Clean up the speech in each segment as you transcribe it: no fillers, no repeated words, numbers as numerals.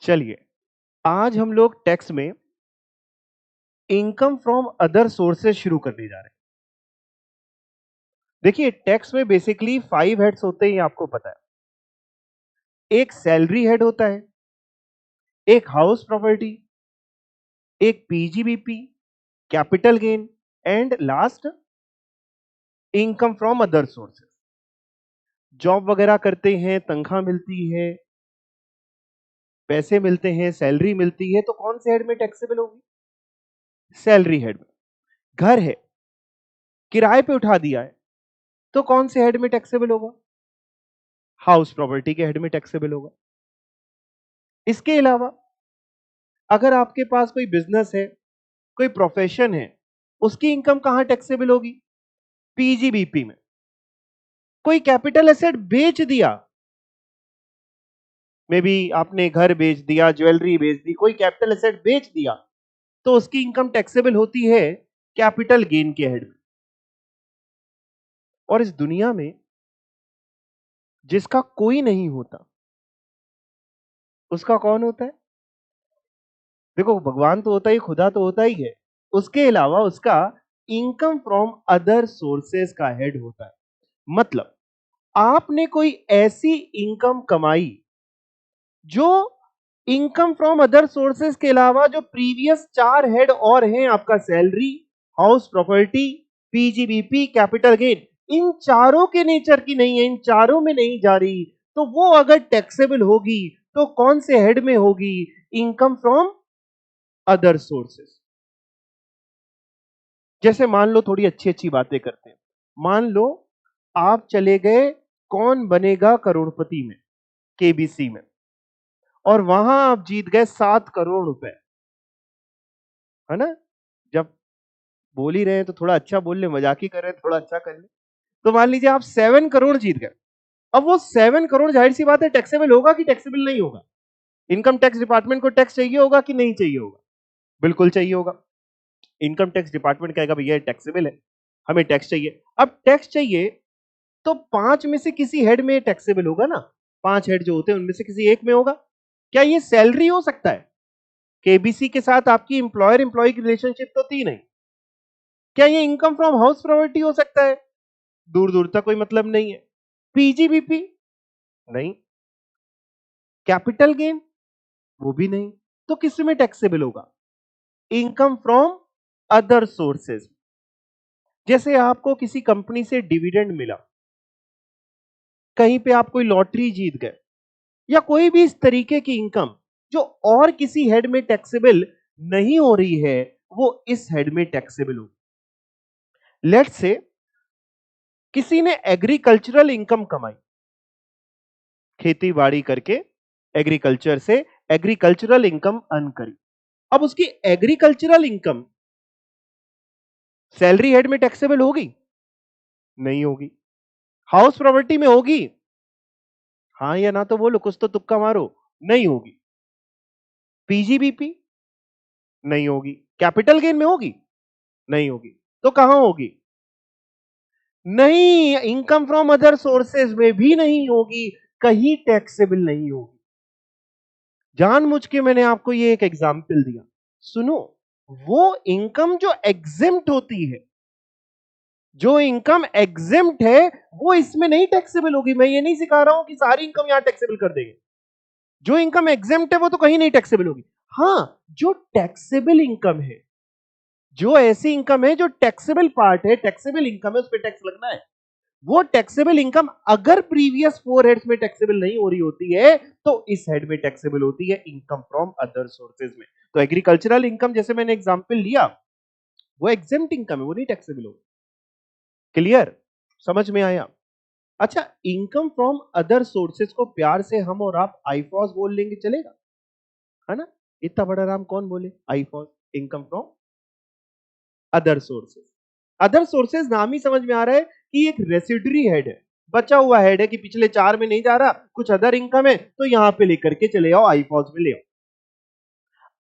चलिए, आज हम लोग टैक्स में इनकम फ्रॉम अदर सोर्सेज शुरू करने जा रहे हैं। देखिए, टैक्स में बेसिकली 5 हेड्स होते हैं, ये आपको पता है। एक सैलरी हेड होता है, एक हाउस प्रॉपर्टी, एक PGBP, capital gain and last income from other sources. Job वगैरह करते हैं, तनख्वाह मिलती है, पैसे मिलते हैं, सैलरी मिलती है, तो कौन से हेड में टैक्सेबल होगी? सैलरी हेड में। घर है, किराए पे उठा दिया है, तो कौन से हेड में टैक्सेबल होगा? हाउस प्रॉपर्टी के हेड में टैक्सेबल होगा। इसके अलावा अगर आपके पास कोई बिजनेस है, कोई प्रोफेशन है, उसकी इनकम कहां टैक्सेबल होगी? पीजीबीपी में। कोई कैपिटल एसेट बेच दिया, मे बी आपने घर बेच दिया, ज्वेलरी बेच दी, कोई कैपिटल एसेट बेच दिया, तो उसकी इनकम टैक्सेबल होती है कैपिटल गेन के हेड में। और इस दुनिया में जिसका कोई नहीं होता, उसका कौन होता है? देखो, भगवान तो होता ही, खुदा तो होता ही है, उसके अलावा उसका इनकम फ्रॉम अदर सोर्सेस का हेड होता है। मतलब आपने कोई ऐसी इनकम कमाई जो इनकम फ्रॉम अदर सोर्सेस के अलावा जो प्रीवियस 4 हेड और हैं, आपका salary, house property, PGBP, capital gain, इन चारों के नेचर की नहीं है, इन चारों में नहीं जा रही, तो वो अगर टैक्सेबल होगी तो कौन से हेड में होगी? Income from other sources. जैसे मान लो, थोड़ी अच्छी अच्छी बातें करते हैं। मान लो आप चले गए कौन बनेगा करोड़पति में, केबीसी में, और वहां आप जीत गए 7 करोड़ रुपए, है ना? जब बोल ही रहे हैं तो थोड़ा अच्छा बोल ले, मजाक ही कर रहे हैं थोड़ा अच्छा कर ले। तो मान लीजिए आप 7 करोड़ जीत गए। अब वो 7 करोड़ जाहिर सी बात है टैक्सेबल होगा कि टैक्सेबल नहीं होगा? इनकम टैक्स डिपार्टमेंट को टैक्स चाहिए होगा कि नहीं चाहिए होगा? बिल्कुल चाहिए होगा। इनकम टैक्स डिपार्टमेंट कहेगा भैया टैक्सेबल है, हमें टैक्स चाहिए। अब टैक्स चाहिए तो 5 में से किसी हेड में टैक्सेबल होगा ना। 5 हेड जो होते हैं उनमें से किसी एक में होगा। क्या ये सैलरी हो सकता है? केबीसी के साथ आपकी एम्प्लॉयर एम्प्लॉय की रिलेशनशिप तो थी नहीं। क्या ये इनकम फ्रॉम हाउस प्रॉपर्टी हो सकता है? दूर दूर तक कोई मतलब नहीं है। पीजीबीपी? नहीं। Capital gain? वो भी नहीं। तो किस में टैक्सेबल होगा? Income from other sources. जैसे आपको किसी कंपनी से डिविडेंड मिला, कहीं पे आप कोई लॉटरी जीत गए, या कोई भी इस तरीके की इनकम जो और किसी हेड में टैक्सेबल नहीं हो रही है, वो इस हेड में टैक्सेबल होगी। लेट्स से किसी ने एग्रीकल्चरल इनकम कमाई, खेती बाड़ी करके एग्रीकल्चर से एग्रीकल्चरल इनकम अर्न करी। अब उसकी एग्रीकल्चरल इनकम सैलरी हेड में टैक्सेबल होगी? नहीं होगी। हाउस प्रॉपर्टी में होगी? हाँ या ना तो बोलो, कुछ तो तुक्का मारो। नहीं होगी। पीजीबीपी? नहीं होगी। कैपिटल गेन में होगी? नहीं होगी। तो कहां होगी? नहीं, इनकम फ्रॉम अदर सोर्सेज में भी नहीं होगी, कहीं टैक्सेबल नहीं होगी। जानबूझ के मैंने आपको ये एक एग्जाम्पल दिया। सुनो, वो इनकम जो एग्जिम्ट होती है, जो इनकम एग्जिम्ट है, वो इसमें नहीं टैक्सेबल होगी। मैं ये नहीं सिखा रहा हूं कि सारी इनकम यहां टैक्सेबल कर देंगे। जो इनकम एग्जिम्ट है वो तो कहीं नहीं टैक्सेबल होगी। हां, जो टैक्सेबल इनकम है, जो ऐसी इनकम है जो टैक्सेबल पार्ट है, टैक्सेबल इनकम है, उस पर टैक्स लगना है। वो टैक्सेबल इनकम अगर प्रीवियस 4 हेड्स में टैक्सेबल नहीं हो रही होती है, तो इस हेड में टैक्सेबल होती है, इनकम फ्रॉम अदर सोर्सेज में। तो एग्रीकल्चरल इनकम जैसे मैंने एग्जांपल लिया, वो एग्जेम्प्ट इनकम है, वो नहीं टैक्सेबल होगी। क्लियर? समझ में आया? अच्छा, इनकम फ्रॉम अदर सोर्सेज को प्यार से हम और आप आईफॉस बोल लेंगे, चलेगा? है ना? इतना बड़ा नाम कौन बोले? IFOS, income from other sources. Other sources नाम ही समझ में आ रहा है कि एक रेसिडरी हेड है, बचा हुआ हेड है कि पिछले 4 में नहीं जा रहा, कुछ अदर इनकम है, तो यहां पे लेकर के चले आओ, आईफॉस में ले आओ।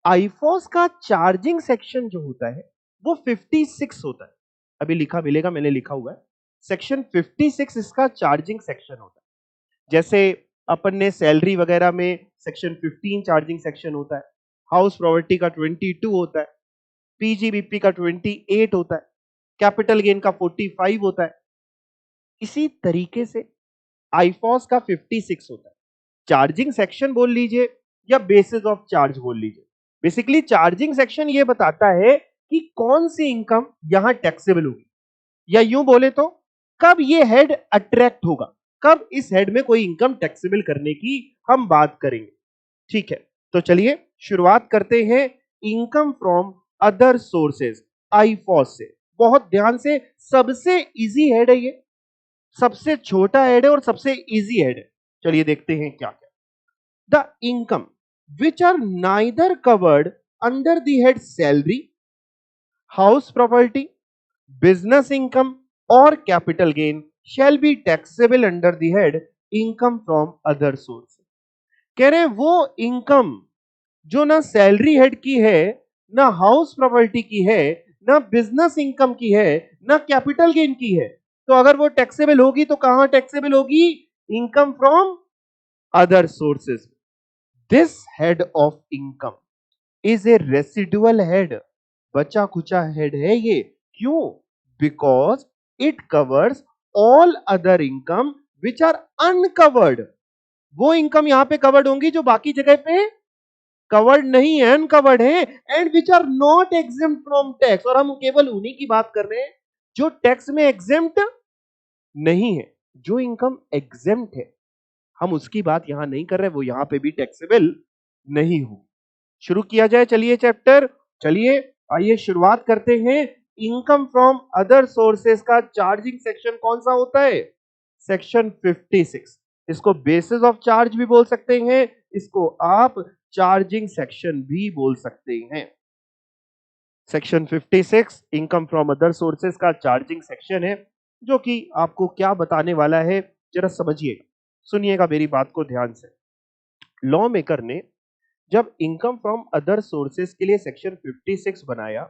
आईफॉस का चार्जिंग सेक्शन जो होता है वो 56 होता है। अभी लिखा मिलेगा, मैंने लिखा हुआ है, सेक्शन 56 इसका चार्जिंग सेक्शन होता है। जैसे अपन ने सैलरी वगैरह में सेक्शन 15 चार्जिंग सेक्शन होता है, हाउस प्रॉपर्टी का 22 होता है, पीजीबीपी का 28 होता है, कैपिटल गेन का 45 होता है। इसी तरीके से आईफॉस का 56 होता है। चार्जिंग सेक्शन बोल लीजिए या बेसिस ऑफ चार्ज बोल लीजिए, बेसिकली चार्जिंग सेक्शन ये बताता है कि कौन सी इनकम यहां टैक्सेबल होगी, या यूं बोले तो कब ये हेड अट्रैक्ट होगा, कब इस हेड में कोई इनकम टैक्सेबल करने की हम बात करेंगे। ठीक है, तो चलिए शुरुआत करते हैं इनकम फ्रॉम अदर सोर्सेज, आईफॉस से। बहुत ध्यान से, सबसे इजी हेड है ये, सबसे छोटा हेड है और सबसे इजी हेड है। चलिए देखते हैं क्या क्या। The income which are neither covered under the head salary, house property, business income और capital gain shall be taxable under the head income from other source. कह रहे वो इनकम जो ना सैलरी हेड की है, ना हाउस प्रॉपर्टी की है, ना बिजनेस इनकम की है, ना कैपिटल गेन की है, तो अगर वो टैक्सेबल होगी तो कहां टैक्सेबल होगी? Income from other sources. This head of income is a residual head, बचा खुचा हेड है ये। क्यों? Because it covers all other income which are uncovered. वो इनकम यहां पे कवर्ड होंगी जो बाकी जगह पे कवर्ड नहीं है, अनकवर्ड है, and which are not exempt from tax. और हम केवल उन्हीं की बात कर रहे हैं जो टैक्स में एग्जेम्प्ट नहीं है। जो इनकम एग्जेम्प्ट है हम उसकी बात यहां नहीं कर रहे, वो यहां पे भी टैक्सेबल नहीं हो। शुरू किया जाए चलिए चैप्टर। चलिए आइए शुरुआत करते हैं। इनकम फ्रॉम अदर सोर्सेस का चार्जिंग सेक्शन कौन सा होता है? सेक्शन 56। इसको बेसिस ऑफ चार्ज भी बोल सकते हैं, इसको आप चार्जिंग सेक्शन भी बोल सकते हैं। Section 56 income from other sources का चार्जिंग सेक्शन है, जो कि आपको क्या बताने वाला है जरा समझिए, सुनिएगा मेरी बात को ध्यान से। लॉ मेकर ने जब इनकम फ्रॉम अदर सोर्सेस के लिए सेक्शन 56 बनाया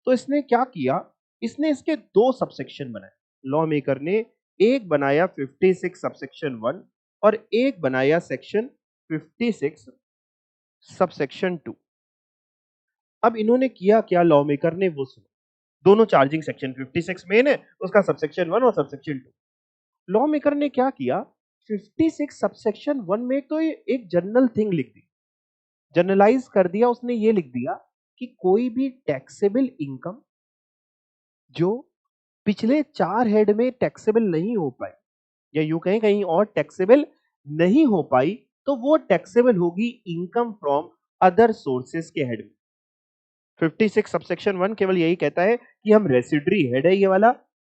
तो इसने क्या किया, इसने इसके दो सबसेक्शन बनाए। लॉ मेकर ने एक बनाया 56 सबसेक्शन 1 और एक बनाया सेक्शन 56 सबसेक्शन 2। अब इन्होंने किया क्या लॉ मेकर ने, वो सुनो। दोनों चार्जिंग सेक्शन 56 मेन है, उसका सबसेक्शन 1 और सबसेक्शन 2। लॉ मेकर ने क्या किया, 56 सबसेक्शन 1 में तो एक जनरल थिंग लिख दी, जनरलाइज कर दिया। उसने ये लिख दिया कि कोई भी टैक्सेबल इनकम जो पिछले 4 हेड में टैक्सेबल नहीं हो पाई, या यूं कहें कहीं और टैक्सेबल नहीं हो पाई, तो वो टैक्सेबल होगी इनकम फ्रॉम अदर सोर्सेस के हेड में। 56 सबसेक्शन 1 केवल यही कहता है कि हम रेसिडरी हेड है ये वाला,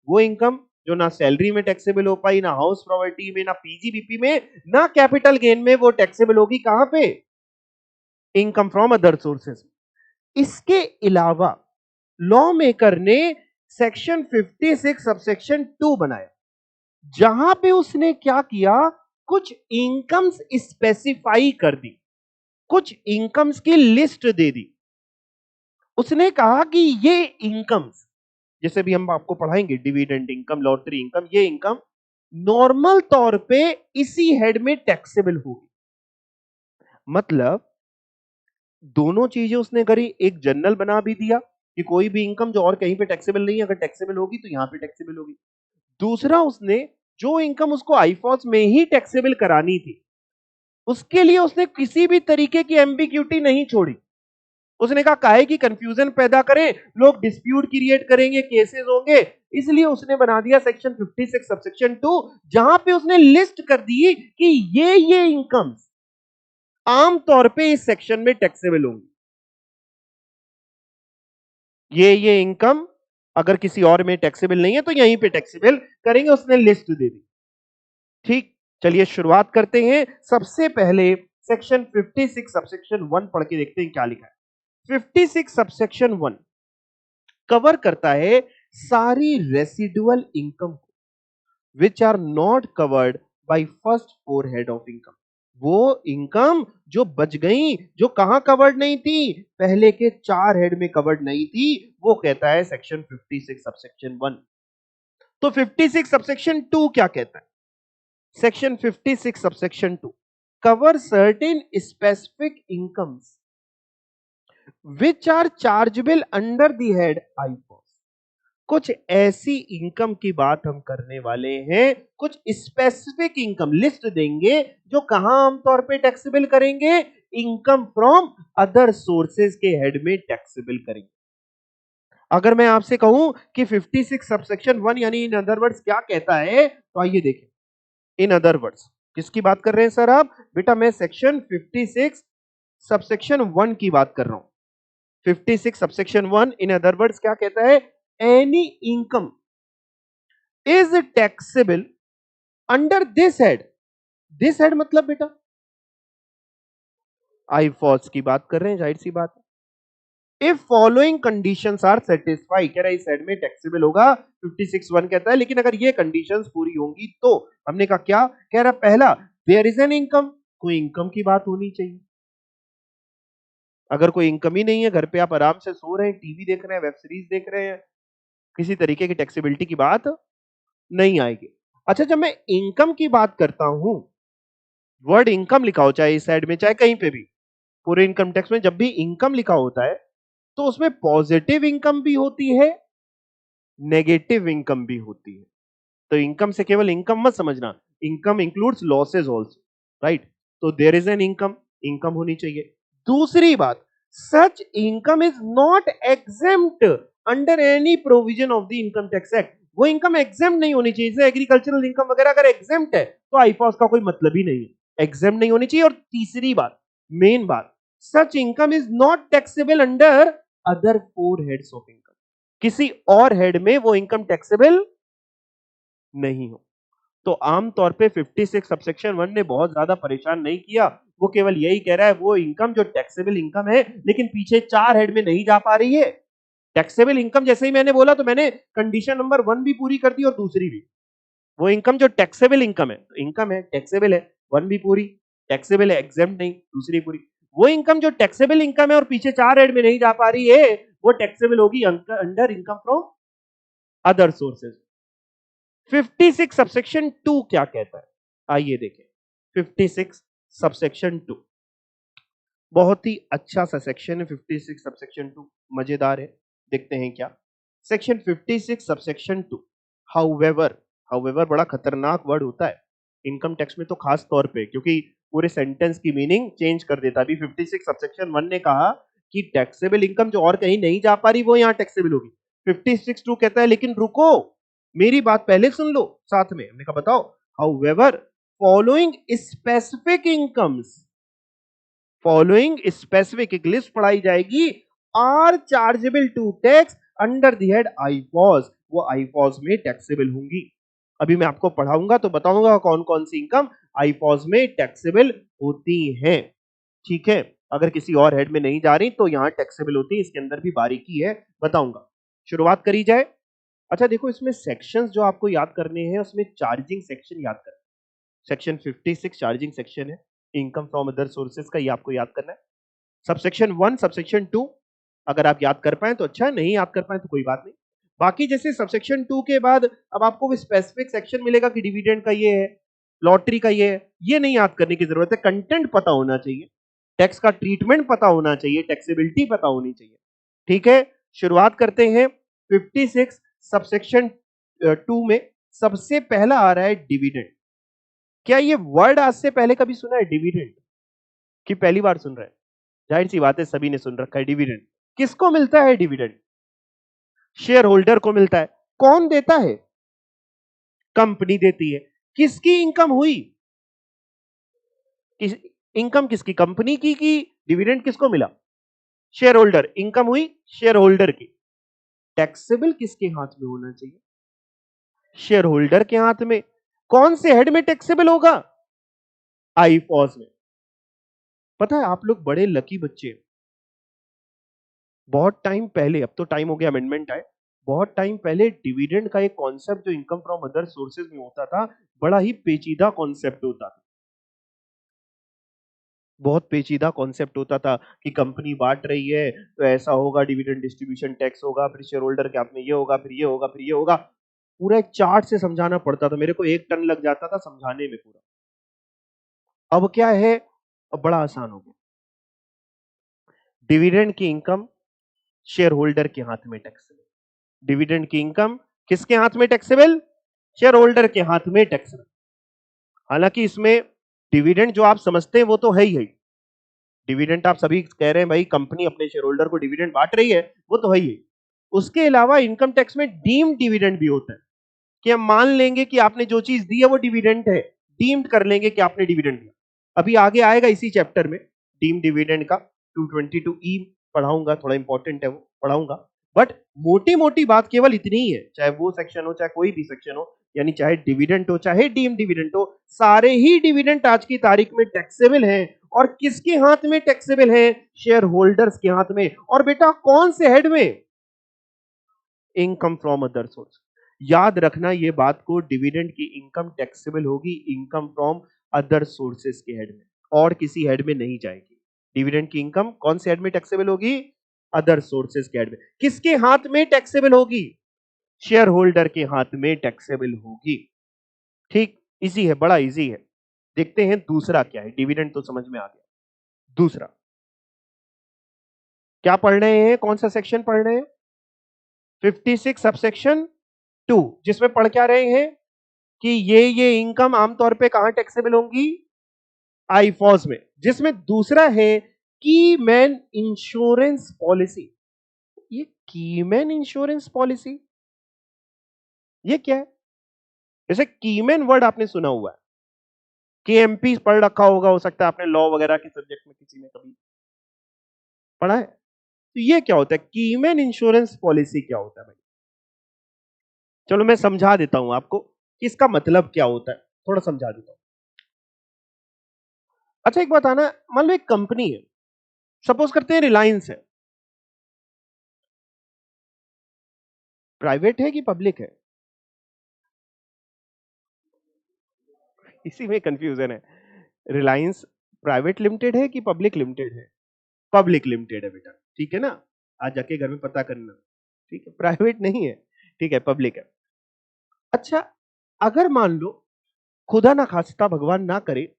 वो इनकम जो ना सैलरी में टैक्सेबल हो पाई, ना हाउस प्रॉपर्टी में, ना पीजीबीपी में, ना कैपिटल गेन में, वो टैक्सेबल होगी कहां पे? Income from other sources. इसके अलावा लॉ मेकर ने सेक्शन 56 सबसेक्शन 2 बनाया, जहां पे उसने क्या किया, कुछ इनकम्स स्पेसिफाई कर दी, कुछ इनकम्स की लिस्ट दे दी। उसने कहा कि ये इनकम्स, जैसे भी हम आपको पढ़ाएंगे डिविडेंड इनकम, लॉटरी इनकम, ये इनकम नॉर्मल तौर पे इसी हेड में टैक्सेबल होगी। मतलब दोनों चीजें उसने करी, एक जनरल बना भी दिया कि कोई भी इनकम जो और कहीं पे टैक्सेबल नहीं है, अगर टैक्सेबल होगी तो यहां पे टैक्सेबल होगी। दूसरा, उसने जो इनकम उसको आईफॉस में ही टैक्सेबल करानी थी, उसके लिए उसने किसी भी तरीके की एम्बिग्यूटी नहीं छोड़ी। उसने कहा काहे की कंफ्यूजन पैदा करें, लोग डिस्प्यूट क्रिएट करेंगे, केसेस होंगे, इसलिए उसने बना दिया सेक्शन 56 सबसेक्शन 2, जहां पे उसने लिस्ट कर दी कि ये इनकम्स आम तौर पे इस सेक्शन में टैक्सेबल होंगी। ये इनकम अगर किसी और में टैक्सेबल नहीं है तो यहीं पे टैक्सेबल करेंगे, उसने लिस्ट दे दी। ठीक, चलिए शुरुआत करते हैं। सबसे पहले सेक्शन 56 सबसेक्शन 1 पढ़ के देखते हैं क्या लिखा है। 56 सबसेक्शन 1 कवर करता है सारी रेसिडुअल इनकम को which are not covered by first 4 head of income. वो इनकम जो बच गई, जो कहां कवर्ड नहीं थी, पहले के 4 हेड में कवर्ड नहीं थी, वो कहता है सेक्शन 56 सबसेक्शन 1। तो 56 सबसेक्शन 2 क्या कहता है? Section 56 subsection 2 cover certain specific incomes which are chargeable under the head IFOS. कुछ ऐसी इनकम की बात हम करने वाले हैं, कुछ स्पेसिफिक इनकम लिस्ट देंगे जो कहां आमतौर पे टैक्सेबल करेंगे, इनकम फ्रॉम अदर सोर्सेज के हेड में टैक्सेबल करेंगे। अगर मैं आपसे कहूं कि 56 सबसेक्शन 1 यानी इन अदर वर्ड्स क्या कहता है, तो आइए देखें। इन अदर वर्ड्स किसकी बात कर रहे हैं सर आप? बेटा मैं सेक्शन 56 सबसेक्शन 1 की बात कर रहा हूं। 56 सबसेक्शन 1 इन अदर वर्ड्स क्या कहता है? Any income is taxable under this head. This head मतलब बेटा आईफॉस की बात कर रहे हैं, जाहिर सी बात है। If following conditions are satisfy, कह रहा है इस हेड में टैक्सेबल होगा, 56(1) कहता है, लेकिन अगर ये कंडीशंस पूरी होंगी तो हमने कहा क्या कह रहा? पहला, देयर इज एन इनकम, कोई इनकम की बात होनी चाहिए। अगर कोई इनकम ही नहीं है, घर पे आप आराम से सो रहे हैं, टीवी देख रहे हैं, वेब सीरीज देख रहे हैं, किसी तरीके की टैक्सेबिलिटी की बात नहीं आएगी। अच्छा, जब मैं इनकम की बात करता हूं, वर्ड इनकम लिखा हो चाहे इस साइड में चाहे कहीं पे भी, पूरे इनकम टैक्स में जब भी इनकम लिखा होता है तो उसमें पॉजिटिव इनकम भी होती है, नेगेटिव इनकम भी होती है। तो इनकम से केवल इनकम मत समझना, income includes losses also, right? तो there is an income, income होनी चाहिए। दूसरी बात, such income is not exempt under any provision of the income tax act. वो इनकम एग्जेम्प्ट नहीं होनी चाहिए, जैसे एग्रीकल्चरल इनकम वगैरह अगर एग्जेम्प्ट है तो आईफॉस का कोई मतलब ही नहीं है, एग्जेम्प्ट नहीं होनी चाहिए। और तीसरी बात, मेन बात, such income is not taxable under other 4 heads of income. किसी और हेड में वो इनकम टैक्सेबल नहीं हो। तो आमतौर पे 56 सबसेक्शन 1 ने बहुत ज्यादा परेशान नहीं किया, वो केवल यही कह रहा है वो इनकम जो टैक्सेबल इनकम है, लेकिन पीछे 4 हेड में नहीं जा पा रही है। टैक्सेबल इनकम जैसे ही मैंने बोला तो मैंने कंडीशन नंबर 1 भी पूरी कर दी और दूसरी भी। वो इनकम जो टैक्सेबल इनकम है, तो इनकम है टैक्सेबल है, 1 भी पूरी, टैक्सेबल है एग्जेम्प्ट नहीं, दूसरी पूरी। वो इनकम जो टैक्सेबल इनकम है और पीछे 4 हेड में नहीं जा पा रही है, वो टैक्सेबल होगी under income from other sources. 56 subsection 2 क्या कहता है, आइए देखें। 56 सबसेक्शन 2 बहुत ही अच्छा सा सेक्शन है। 56 सबसेक्शन 2 मजेदार है, देखते हैं क्या। सेक्शन 56 सबसेक्शन 2, हाउएवर, हाउएवर बड़ा खतरनाक वर्ड होता है इनकम टैक्स में, तो खास तौर पे, क्योंकि पूरे सेंटेंस की मीनिंग चेंज कर देता है। अभी 56 सबसेक्शन 1 ने कहा कि टैक्सेबल इनकम जो और कहीं नहीं जा पा रही वो यहां टैक्सेबल होगी। 56 2 कहता है लेकिन रुको, मेरी बात पहले सुन लो साथ में। हमने कहा बताओ, however following specific incomes, following specific एक लिस्ट पढ़ाई जाएगी, are chargeable to tax under the head IFOS, वो आईफॉस में टैक्सेबल होंगी। अभी मैं आपको पढ़ाऊंगा तो बताऊंगा कौन कौन सी इनकम आईफॉस में टैक्सेबल होती हैं, ठीक है? अगर किसी और हेड में नहीं जा रही तो यहां टैक्सेबल होती है, इसके अंदर भी बारीकी है, बताऊंगा। शुरुआत करी जाए। अच्छा देखो, इसमें सेक्शंस जो आपको याद करने हैं, उसमें चार्जिंग सेक्शन याद करना है। सेक्शन 56 चार्जिंग सेक्शन है, इनकम फ्रॉम अदर सोर्सेज का, ये आपको याद करना है। सबसेक्शन 1 सबसेक्शन 2 अगर आप याद कर पाए तो अच्छा है, नहीं याद कर पाए तो कोई बात नहीं। बाकी जैसे सबसेक्शन 2 के बाद अब आपको भी स्पेसिफिक सेक्शन मिलेगा कि डिविडेंड का ये है, लॉटरी का ये है, ये नहीं याद करने की जरूरत है। कंटेंट पता होना चाहिए, टैक्स का ट्रीटमेंट पता होना चाहिए, टैक्सेबिलिटी पता होनी चाहिए, ठीक है? शुरुआत करते हैं 56 सबसेक्शन 2 में। सबसे पहला आ रहा है डिविडेंड। क्या ये वर्ड आज से पहले कभी सुना है डिविडेंड, कि पहली बार सुन रहे हैं? जाहिर सी बात है सभी ने सुन रखा है डिविडेंड। किसको मिलता है डिविडेंड? शेयर होल्डर को मिलता है। कौन देता है? कंपनी देती है। किसकी इनकम हुई? किस इनकम किसकी? कंपनी की। डिविडेंड किसको मिला? Share holder. इनकम हुई शेयर होल्डर की। टैक्सेबल किसके हाथ में होना चाहिए? शेयर होल्डर के हाथ में। कौन से हेड में टैक्सेबल होगा? आईफॉस में। पता है आप लोग बड़े लकी बच्चे हैं। बहुत टाइम पहले, अब तो टाइम हो गया अमेंडमेंट आए, बहुत टाइम पहले डिविडेंड का एक कॉन्सेप्ट जो इनकम फ्रॉम अदर सोर्सेज में होता था, बड़ा ही पेचीदा कॉन्सेप्ट होता था। बहुत पेचीदा कॉन्सेप्ट होता था कि कंपनी बांट रही है तो ऐसा होगा, डिविडेंड डिस्ट्रीब्यूशन टैक्स होगा, फिर शेयर होल्डर के हाथ में ये होगा, फिर ये होगा, फिर ये होगा। पूरा एक चार्ट से समझाना पड़ता था, मेरे को 1 टन लग जाता था समझाने में पूरा। अब क्या है, अब बड़ा आसान हो गया। डिविडेंड की इनकम शेयर होल्डर के हाथ में टैक्सेबल। डिविडेंड की इनकम किसके हाथ में टैक्सेबल? शेयर होल्डर के हाथ में टैक्सेबल। हालांकि इसमें डिविडेंड जो आप समझते हैं वो तो है ही है। डिविडेंड आप सभी कह रहे हैं भाई कंपनी अपने शेयर होल्डर को डिविडेंड बांट रही है, वो तो है ही है। उसके अलावा इनकम टैक्स में डीम्ड डिविडेंड भी होता है कि हम मान लेंगे कि आपने जो चीज दी है वो डिविडेंड है, डीम्ड कर लेंगे कि आपने डिविडेंड दिया। अभी आगे आएगा इसी चैप्टर में डीम्ड डिविडेंड का 222E पढ़ाऊंगा, थोड़ा इंपॉर्टेंट है वो, पढ़ाऊंगा। बट मोटी मोटी बात केवल इतनी ही है, चाहे वो सेक्शन हो चाहे कोई भी सेक्शन हो, यानी चाहे डिविडेंड हो चाहे डीम्ड डिविडेंड हो, सारे ही डिविडेंड आज की तारीख में टैक्सेबल हैं। और किसके हाथ में टैक्सेबल है? शेयर होल्डर्स के हाथ में। और बेटा कौन से हेड में? Income from other source. याद रखना ये बात को, डिविडेंड की इनकम टैक्सेबल होगी इनकम फ्रॉम अदर सोर्सेस के हेड में, और किसी हेड में नहीं जाएगी। डिविडेंड की इनकम कौन से हेड में टैक्सेबल होगी? अदर सोर्सेस के हेड में। किसके हाथ में टैक्सेबल होगी? शेयर होल्डर के हाथ में टैक्सेबल होगी। ठीक, इजी है, बड़ा इजी है। देखते हैं दूसरा क्या है। डिविडेंड तो समझ में आ गया, दूसरा क्या पढ़ रहे हैं? कौन सा सेक्शन पढ़ रहे हैं? 56 सबसेक्शन 2, जिसमें पढ़ क्या रहे हैं कि ये इनकम आमतौर पे कहां टैक्सेबल होंगी? आईफॉस में। जिसमें दूसरा है कीमैन इंश्योरेंस पॉलिसी। ये कीमैन इंश्योरेंस पॉलिसी ये क्या है? जैसे कीमैन वर्ड आपने सुना हुआ है, केएमपी पढ़ रखा होगा, हो सकता है आपने लॉ वगैरह के सब्जेक्ट में किसी ने कभी पढ़ा है। तो ये क्या होता है? कीमैन इंश्योरेंस पॉलिसी क्या होता है भाई? चलो मैं समझा देता हूं आपको कि इसका मतलब क्या होता है, थोड़ा समझा देता हूं। अच्छा एक बात आना, मान लो एक कंपनी है, सपोज करते हैं रिलायंस है, प्राइवेट है कि पब्लिक है? इसी में कंफ्यूजन है। रिलायंस प्राइवेट लिमिटेड है कि पब्लिक लिमिटेड है? पब्लिक लिमिटेड है बेटा, ठीक है ना? आज जाके घर में पता करना, ठीक है? प्राइवेट नहीं है, ठीक है, पब्लिक है। अच्छा, अगर मान लो, खुदा ना खास्ता भगवान ना करे,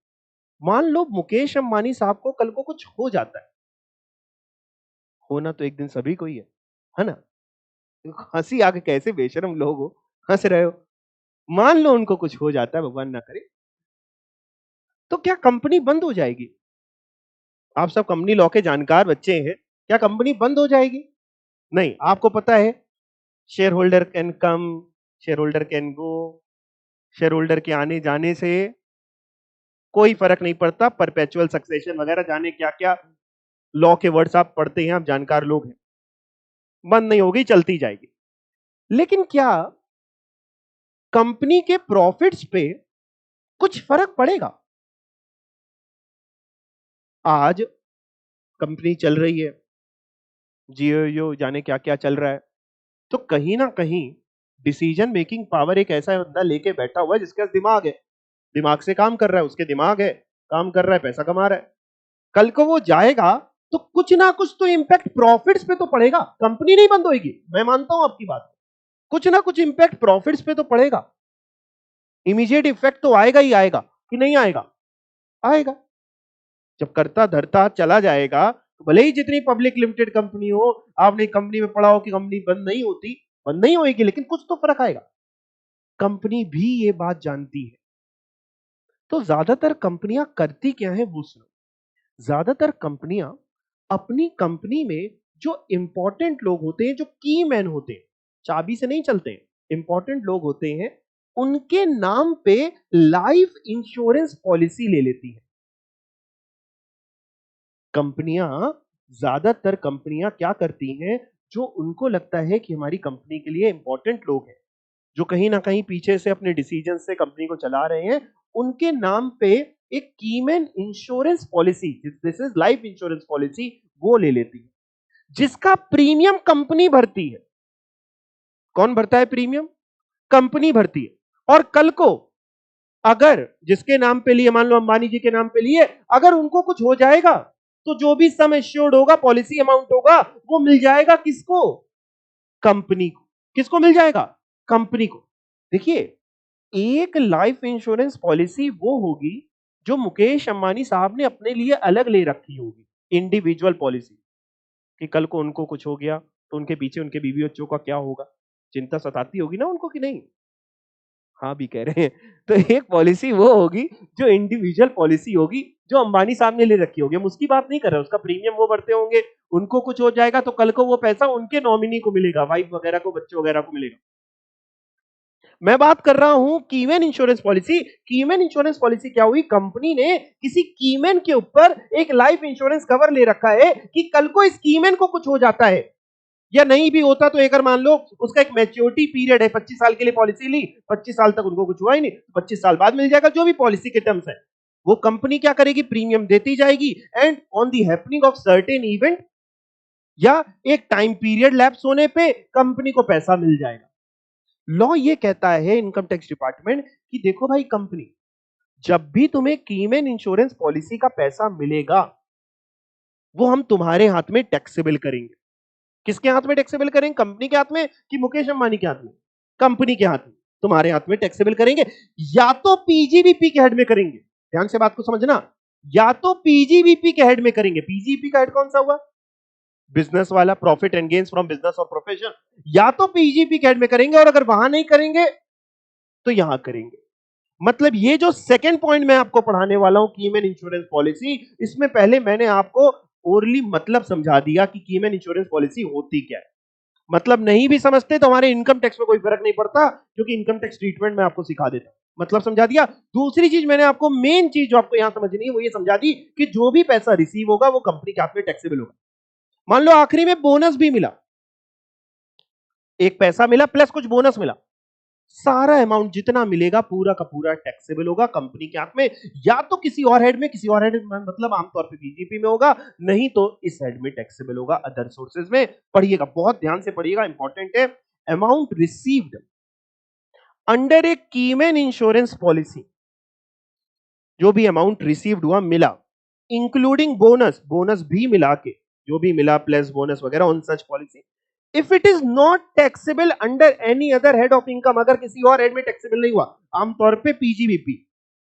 मान लो मुकेश अंबानी साहब को कल को कुछ हो जाता है, होना तो एक दिन सभी को ही है ना? हंसी आगे, कैसे बेशरम लोग हो, हंस रहे हो। मान लो उनको कुछ हो जाता है, भगवान ना करे, तो क्या कंपनी बंद हो जाएगी? आप सब कंपनी लॉ के जानकार बच्चे हैं, क्या कंपनी बंद हो जाएगी? नहीं, आपको पता है share holder can come, share holder can go, share holder के आने जाने से कोई फर्क नहीं पड़ता, परपेचुअल सक्सेशन वगैरह जाने क्या क्या लॉ के वर्ड्स आप पढ़ते हैं, आप जानकार लोग हैं। बंद नहीं होगी, चलती जाएगी। लेकिन क्या कंपनी के प्रॉफिट्स पे कुछ फर्क पड़ेगा? आज कंपनी चल रही है, जियो जाने क्या क्या चल रहा है, तो कहीं ना कहीं डिसीजन मेकिंग पावर एक ऐसा बंदा लेके बैठा हुआ है जिसके पास दिमाग है, दिमाग से काम कर रहा है, उसके दिमाग है, काम कर रहा है, पैसा कमा रहा है। कल को वो जाएगा तो कुछ ना कुछ तो इंपैक्ट प्रॉफिट्स पे तो पड़ेगा, कंपनी नहीं बंद होगी, मैं मानता हूं आपकी बात। कुछ ना कुछ इंपैक्ट प्रॉफिट्स पे तो पड़ेगा, इमीडिएट इफेक्ट तो आएगा ही आएगा, कि नहीं आएगा? आएगा। जब करता धरता चला जाएगा, तो भले ही जितनी पब्लिक लिमिटेड कंपनी हो, आपने कंपनी में पढ़ा हो कि कंपनी बंद नहीं होती, बंद नहीं होगी, लेकिन कुछ तो फर्क आएगा। कंपनी भी ये बात जानती है। तो ज्यादातर कंपनियां करती क्या है वो सुनो। ज्यादातर कंपनियां अपनी कंपनी में जो इंपॉर्टेंट लोग होते हैं, जो की मैन होते हैं, चाबी से नहीं चलते हैं, इंपॉर्टेंट लोग होते हैं, उनके नाम पे लाइफ इंश्योरेंस पॉलिसी ले लेती है कंपनियां। ज्यादातर कंपनियां क्या करती हैं, जो उनको लगता है कि हमारी कंपनी के लिए इंपॉर्टेंट लोग हैं, जो कहीं ना कहीं पीछे से अपने डिसीजन से कंपनी को चला रहे हैं, उनके नाम पे एक keyman insurance policy, this is life insurance policy, वो ले लेती है, जिसका प्रीमियम कंपनी भरती है। कौन भरता है प्रीमियम? कंपनी भरती है। और कल को अगर जिसके नाम पे लिए, मान लो अंबानी जी के नाम पे लिए, अगर उनको कुछ हो जाएगा, तो जो भी सम एश्योर्ड होगा, पॉलिसी अमाउंट होगा, वो मिल जाएगा किसको? कंपनी को। किसको मिल जाएगा? कंपनी को। देखिए, एक लाइफ इंश्योरेंस पॉलिसी वो होगी जो मुकेश अंबानी साहब ने अपने लिए अलग ले रखी होगी, इंडिविजुअल पॉलिसी, कि कल को उनको कुछ हो गया तो उनके पीछे उनके बीवी बच्चों का क्या होगा, चिंता सताती होगी ना उनको कि नहीं? हाँ भी कह रहे हैं। तो एक पॉलिसी वो होगी जो इंडिविजुअल पॉलिसी होगी, जो अंबानी साहब ने ले रखी होगी। हम उसकी बात नहीं कर रहे, उसका प्रीमियम वो भरते होंगे, उनको कुछ हो जाएगा तो कल को वो पैसा उनके नॉमिनी को मिलेगा, वाइफ वगैरह को, बच्चे वगैरह को मिलेगा। मैं बात कर रहा हूं keyman insurance policy. Keyman insurance policy क्या हुई, कंपनी ने किसी कीमैन के ऊपर एक लाइफ इंश्योरेंस कवर ले रखा है कि कल को इस कीमैन को कुछ हो जाता है या नहीं भी होता तो एक मान लो उसका एक मैच्योरिटी पीरियड है, 25 साल के लिए पॉलिसी ली, 25 साल तक उनको कुछ हुआ ही नहीं, 25 साल बाद मिल जाएगा, जो भी पॉलिसी के टर्म्स है। वो कंपनी क्या करेगी, प्रीमियम देती जाएगी, and on the happening of certain event या एक टाइम पीरियड लैप्स होने पे कंपनी को पैसा मिल जाएगा। लॉ ये कहता है, इनकम टैक्स डिपार्टमेंट, कि देखो भाई कंपनी, जब भी तुम्हें कीमैन इंश्योरेंस पॉलिसी का पैसा मिलेगा वो हम तुम्हारे हाथ में टैक्सेबल करेंगे। किसके हाथ में टैक्सेबल करेंगे, कंपनी के हाथ में कि मुकेश अंबानी के हाथ में? कंपनी के हाथ में, तुम्हारे हाथ में टैक्सेबल करेंगे। या तो पीजीबीपी के हेड में करेंगे, ध्यान से बात को समझना, या तो पीजीबीपी के हेड में करेंगे। पीजीबीपी का हेड कौन सा हुआ, बिजनेस वाला, profit and gains from business और प्रोफेशन। या तो पीजीबीपी के हेड में करेंगे, और अगर वहां नहीं करेंगे तो यहां करेंगे। मतलब ये जो सेकंड पॉइंट मैं आपको पढ़ाने वाला हूं, कीमैन इंश्योरेंस पॉलिसी, इसमें पहले मैंने आपको ओरली मतलब समझा दिया कि कीमैन इंश्योरेंस पॉलिसी होती क्या है। मतलब नहीं भी समझते तो हमारे इनकम टैक्स में कोई फर्क नहीं पड़ता, क्योंकि इनकम टैक्स ट्रीटमेंट में आपको सिखा देता, मतलब समझा दिया। दूसरी चीज मैंने आपको, मेन चीज जो आपको यहां समझनी है वो ये समझा दी कि जो भी पैसा रिसीव होगा वो कंपनी के हाथ में टैक्सेबल होगा। मान लो आखिरी में बोनस भी मिला, एक पैसा मिला प्लस कुछ बोनस मिला, सारा अमाउंट जितना मिलेगा पूरा का पूरा टैक्सेबल होगा कंपनी के हाथ में, या तो किसी और हेड में, किसी और हेड में मतलब आमतौर पे बीजीपी में होगा, नहीं तो इस हेड में टैक्सेबल होगा, अदर सोर्सेज में। पढ़िएगा, बहुत ध्यान से पढ़िएगा, इंपॉर्टेंट है। अमाउंट रिसीव्ड अंडर ए कीमैन इंश्योरेंस पॉलिसी, जो भी अमाउंट रिसीव्ड हुआ, मिला, इंक्लूडिंग बोनस, बोनस भी मिला के, जो भी मिला प्लस बोनस वगैरह, on such policy, if it is not taxable under any other head of income, अगर किसी और हेड में टैक्सेबल नहीं हुआ, आमतौर पे पीजीबीपी,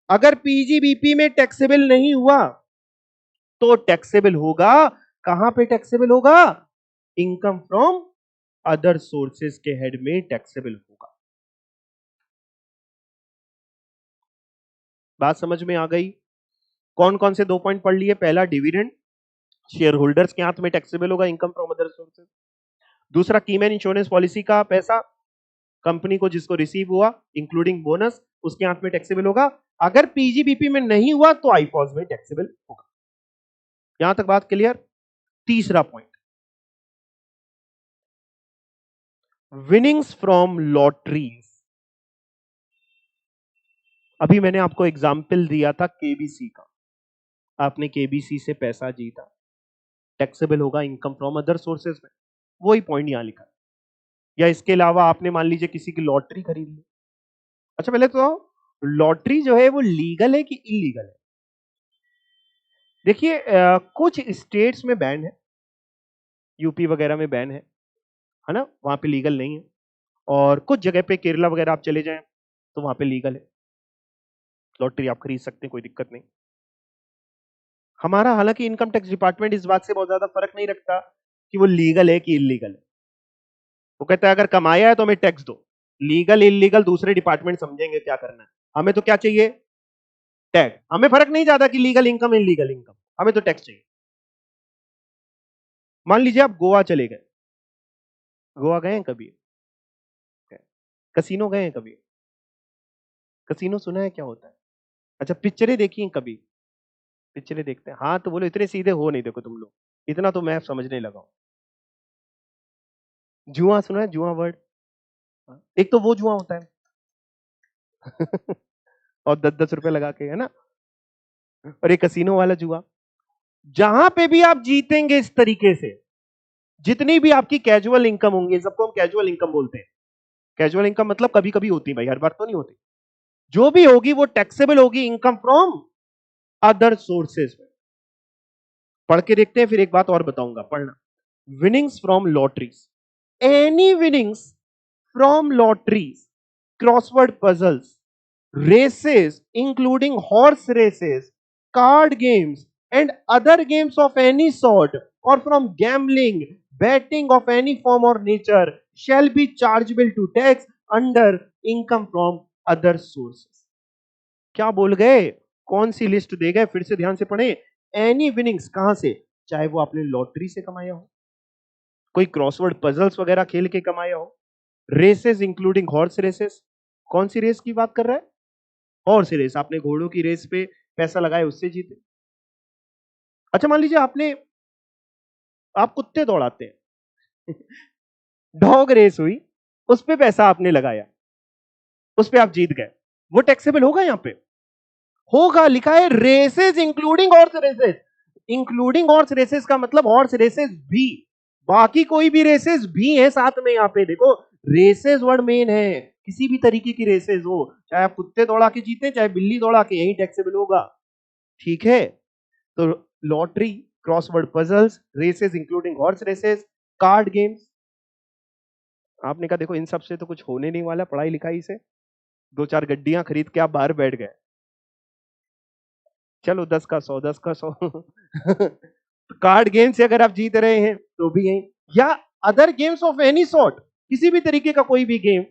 अगर पीजीबीपी में टैक्सेबल नहीं हुआ तो टैक्सेबल होगा, कहां पे टैक्सेबल होगा, इनकम फ्रॉम अदर सोर्सेज के हेड में टैक्सेबल होगा। बात समझ में आ गई? कौन कौन से दो पॉइंट पढ़ लिए, पहला डिविडेंड, शेयर होल्डर्स के हाथ में टैक्सेबल होगा, इनकम फ्रॉम अदर सोर्सेज। दूसरा कीमैन इंश्योरेंस पॉलिसी का पैसा कंपनी को जिसको रिसीव हुआ इंक्लूडिंग बोनस, उसके हाथ में टैक्सेबल होगा। अगर पीजीबीपी में नहीं हुआ तो आईफॉज में टैक्सेबल होगा। यहां तक बात क्लियर? तीसरा पॉइंट, विनिंग्स फ्रॉम लॉटरीज। अभी मैंने आपको एग्जाम्पल दिया था केबीसी का, आपने केबीसी से पैसा जीता, टैक्सेबल होगा इनकम फ्रॉम अदर सोर्सेज में, वही पॉइंट यहां लिखा है। या इसके अलावा आपने मान लीजिए किसी की लॉटरी खरीद ली। अच्छा पहले तो लॉटरी जो है वो लीगल है कि इलीगल है? देखिए कुछ स्टेट्स में बैन है, यूपी वगैरह में बैन है ना, वहां पे लीगल नहीं है। और कुछ जगह पे केरला वगैरह आप चले जाएं तो वहां पे लीगल है, लॉटरी आप खरीद सकते हैं, कोई दिक्कत नहीं। हमारा हालांकि इनकम टैक्स डिपार्टमेंट इस बात से बहुत ज्यादा फर्क नहीं रखता कि वो लीगल है कि इलीगल है। वो कहता है अगर कमाया है तो हमें टैक्स दो, लीगल इलीगल दूसरे डिपार्टमेंट समझेंगे क्या करना है, हमें तो क्या चाहिए, टैक्स। हमें फर्क नहीं ज्यादा कि लीगल इनकम इलीगल इनकम, हमें तो टैक्स चाहिए। मान लीजिए आप गोवा चले गए, गोवा गए हैं कभी, कसीनो गए हैं कभी, कसीनो सुना है क्या होता है? अच्छा पिक्चरें देखी हैं कभी, पिक्चरें देखते हैं, हाँ तो बोलो इतने सीधे हो नहीं, देखो तुम लोग, इतना तो मैं समझने लगा हूं। जुआ सुना है, जुआ वर्ड? एक तो वो जुआ होता है और 10-10 रुपए लगा के, है ना, और एक कसीनो वाला जुआ, जहां पे भी आप जीतेंगे इस तरीके से, जितनी भी आपकी कैजुअल इनकम होंगी, सबको हम कैजुअल इनकम बोलते हैं। कैजुअल इनकम मतलब कभी कभी होती है भाई, हर बार तो नहीं होती। जो भी होगी वो टैक्सेबल होगी इनकम फ्रॉम अदर सोर्सेज। पढ़ के देखते हैं, फिर एक बात और बताऊंगा, पढ़ना। Winnings from lotteries, any winnings from lotteries, crossword puzzles, races including horse races, card games and other games of any sort, or from gambling, betting of any form or nature shall be chargeable to tax under income from other sources. क्या बोल गए? कौन सी list दे गए? फिर से ध्यान से पढ़े. एनी विनिंग्स कहां से? चाहे वो आपने लॉटरी से कमाया हो, कोई क्रॉसवर्ड पजल्स वगैरह खेल के कमाया हो, रेसेस इंक्लूडिंग हॉर्स रेसेस. कौन सी रेस की बात कर रहा है? Horse race. आपने घोड़ों की रेस पे पैसा लगाया, उससे जीते. अच्छा मान लीजिए आप कुत्ते दौड़ाते हैं. डॉग रेस हुई, उस पे पैसा आपने लगाया, उस पे आप जीत गए, वो टैक्सेबल होगा? यहां पे होगा. लिखा है races including horse races. Including horse races का मतलब हॉर्स रेसेस भी, बाकी कोई भी रेसेस भी है साथ में. यहां पे देखो, रेसेस वर्ड मेन है. किसी भी तरीके की रेसेस हो, चाहे आप कुत्ते दौड़ा के जीते, चाहे बिल्ली दौड़ा के, यही टैक्सेबल होगा. ठीक है. तो lottery, crossword puzzles, races including horse races, card games. आपने कहा देखो इन सब से तो कुछ होने नहीं वाला पढ़ाई लिखाई से, 2-4 गड्डियां खरीद के आप बाहर बैठ गए. चलो 10 का 100, 10 का 100. कार्ड गेम से अगर आप जीत रहे हैं तो भी यही, या other games of any sort, किसी भी तरीके का कोई भी गेम.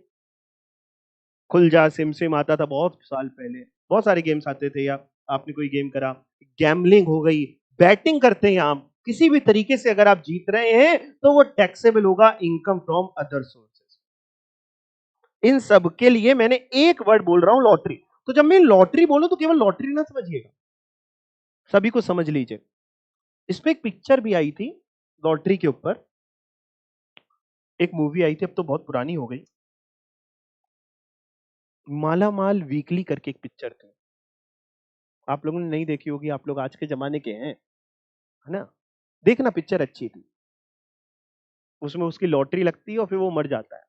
खुल जा सिम सिम आता था बहुत साल पहले, बहुत सारे गेम्स आते थे. या आपने कोई गेम करा, गैम्बलिंग हो गई, बैटिंग करते हैं आप, किसी भी तरीके से अगर आप जीत रहे हैं तो वो टैक्सेबल होगा इनकम फ्रॉम अदर सोर्सेस. इन सब के लिए मैंने एक वर्ड बोल रहा हूं, लॉटरी. तो जब मैं लॉटरी बोलूं तो केवल लॉटरी ना समझिएगा, सभी को समझ लीजिए. इसमें एक पिक्चर भी आई थी लॉटरी के ऊपर, एक मूवी आई थी, अब तो बहुत पुरानी हो गई. माला माल वीकली करके एक पिक्चर थी, आप लोगों ने नहीं देखी होगी, आप लोग आज के जमाने के हैं, है ना. देखना, पिक्चर अच्छी थी. उसमें उसकी लॉटरी लगती है और फिर वो मर जाता है.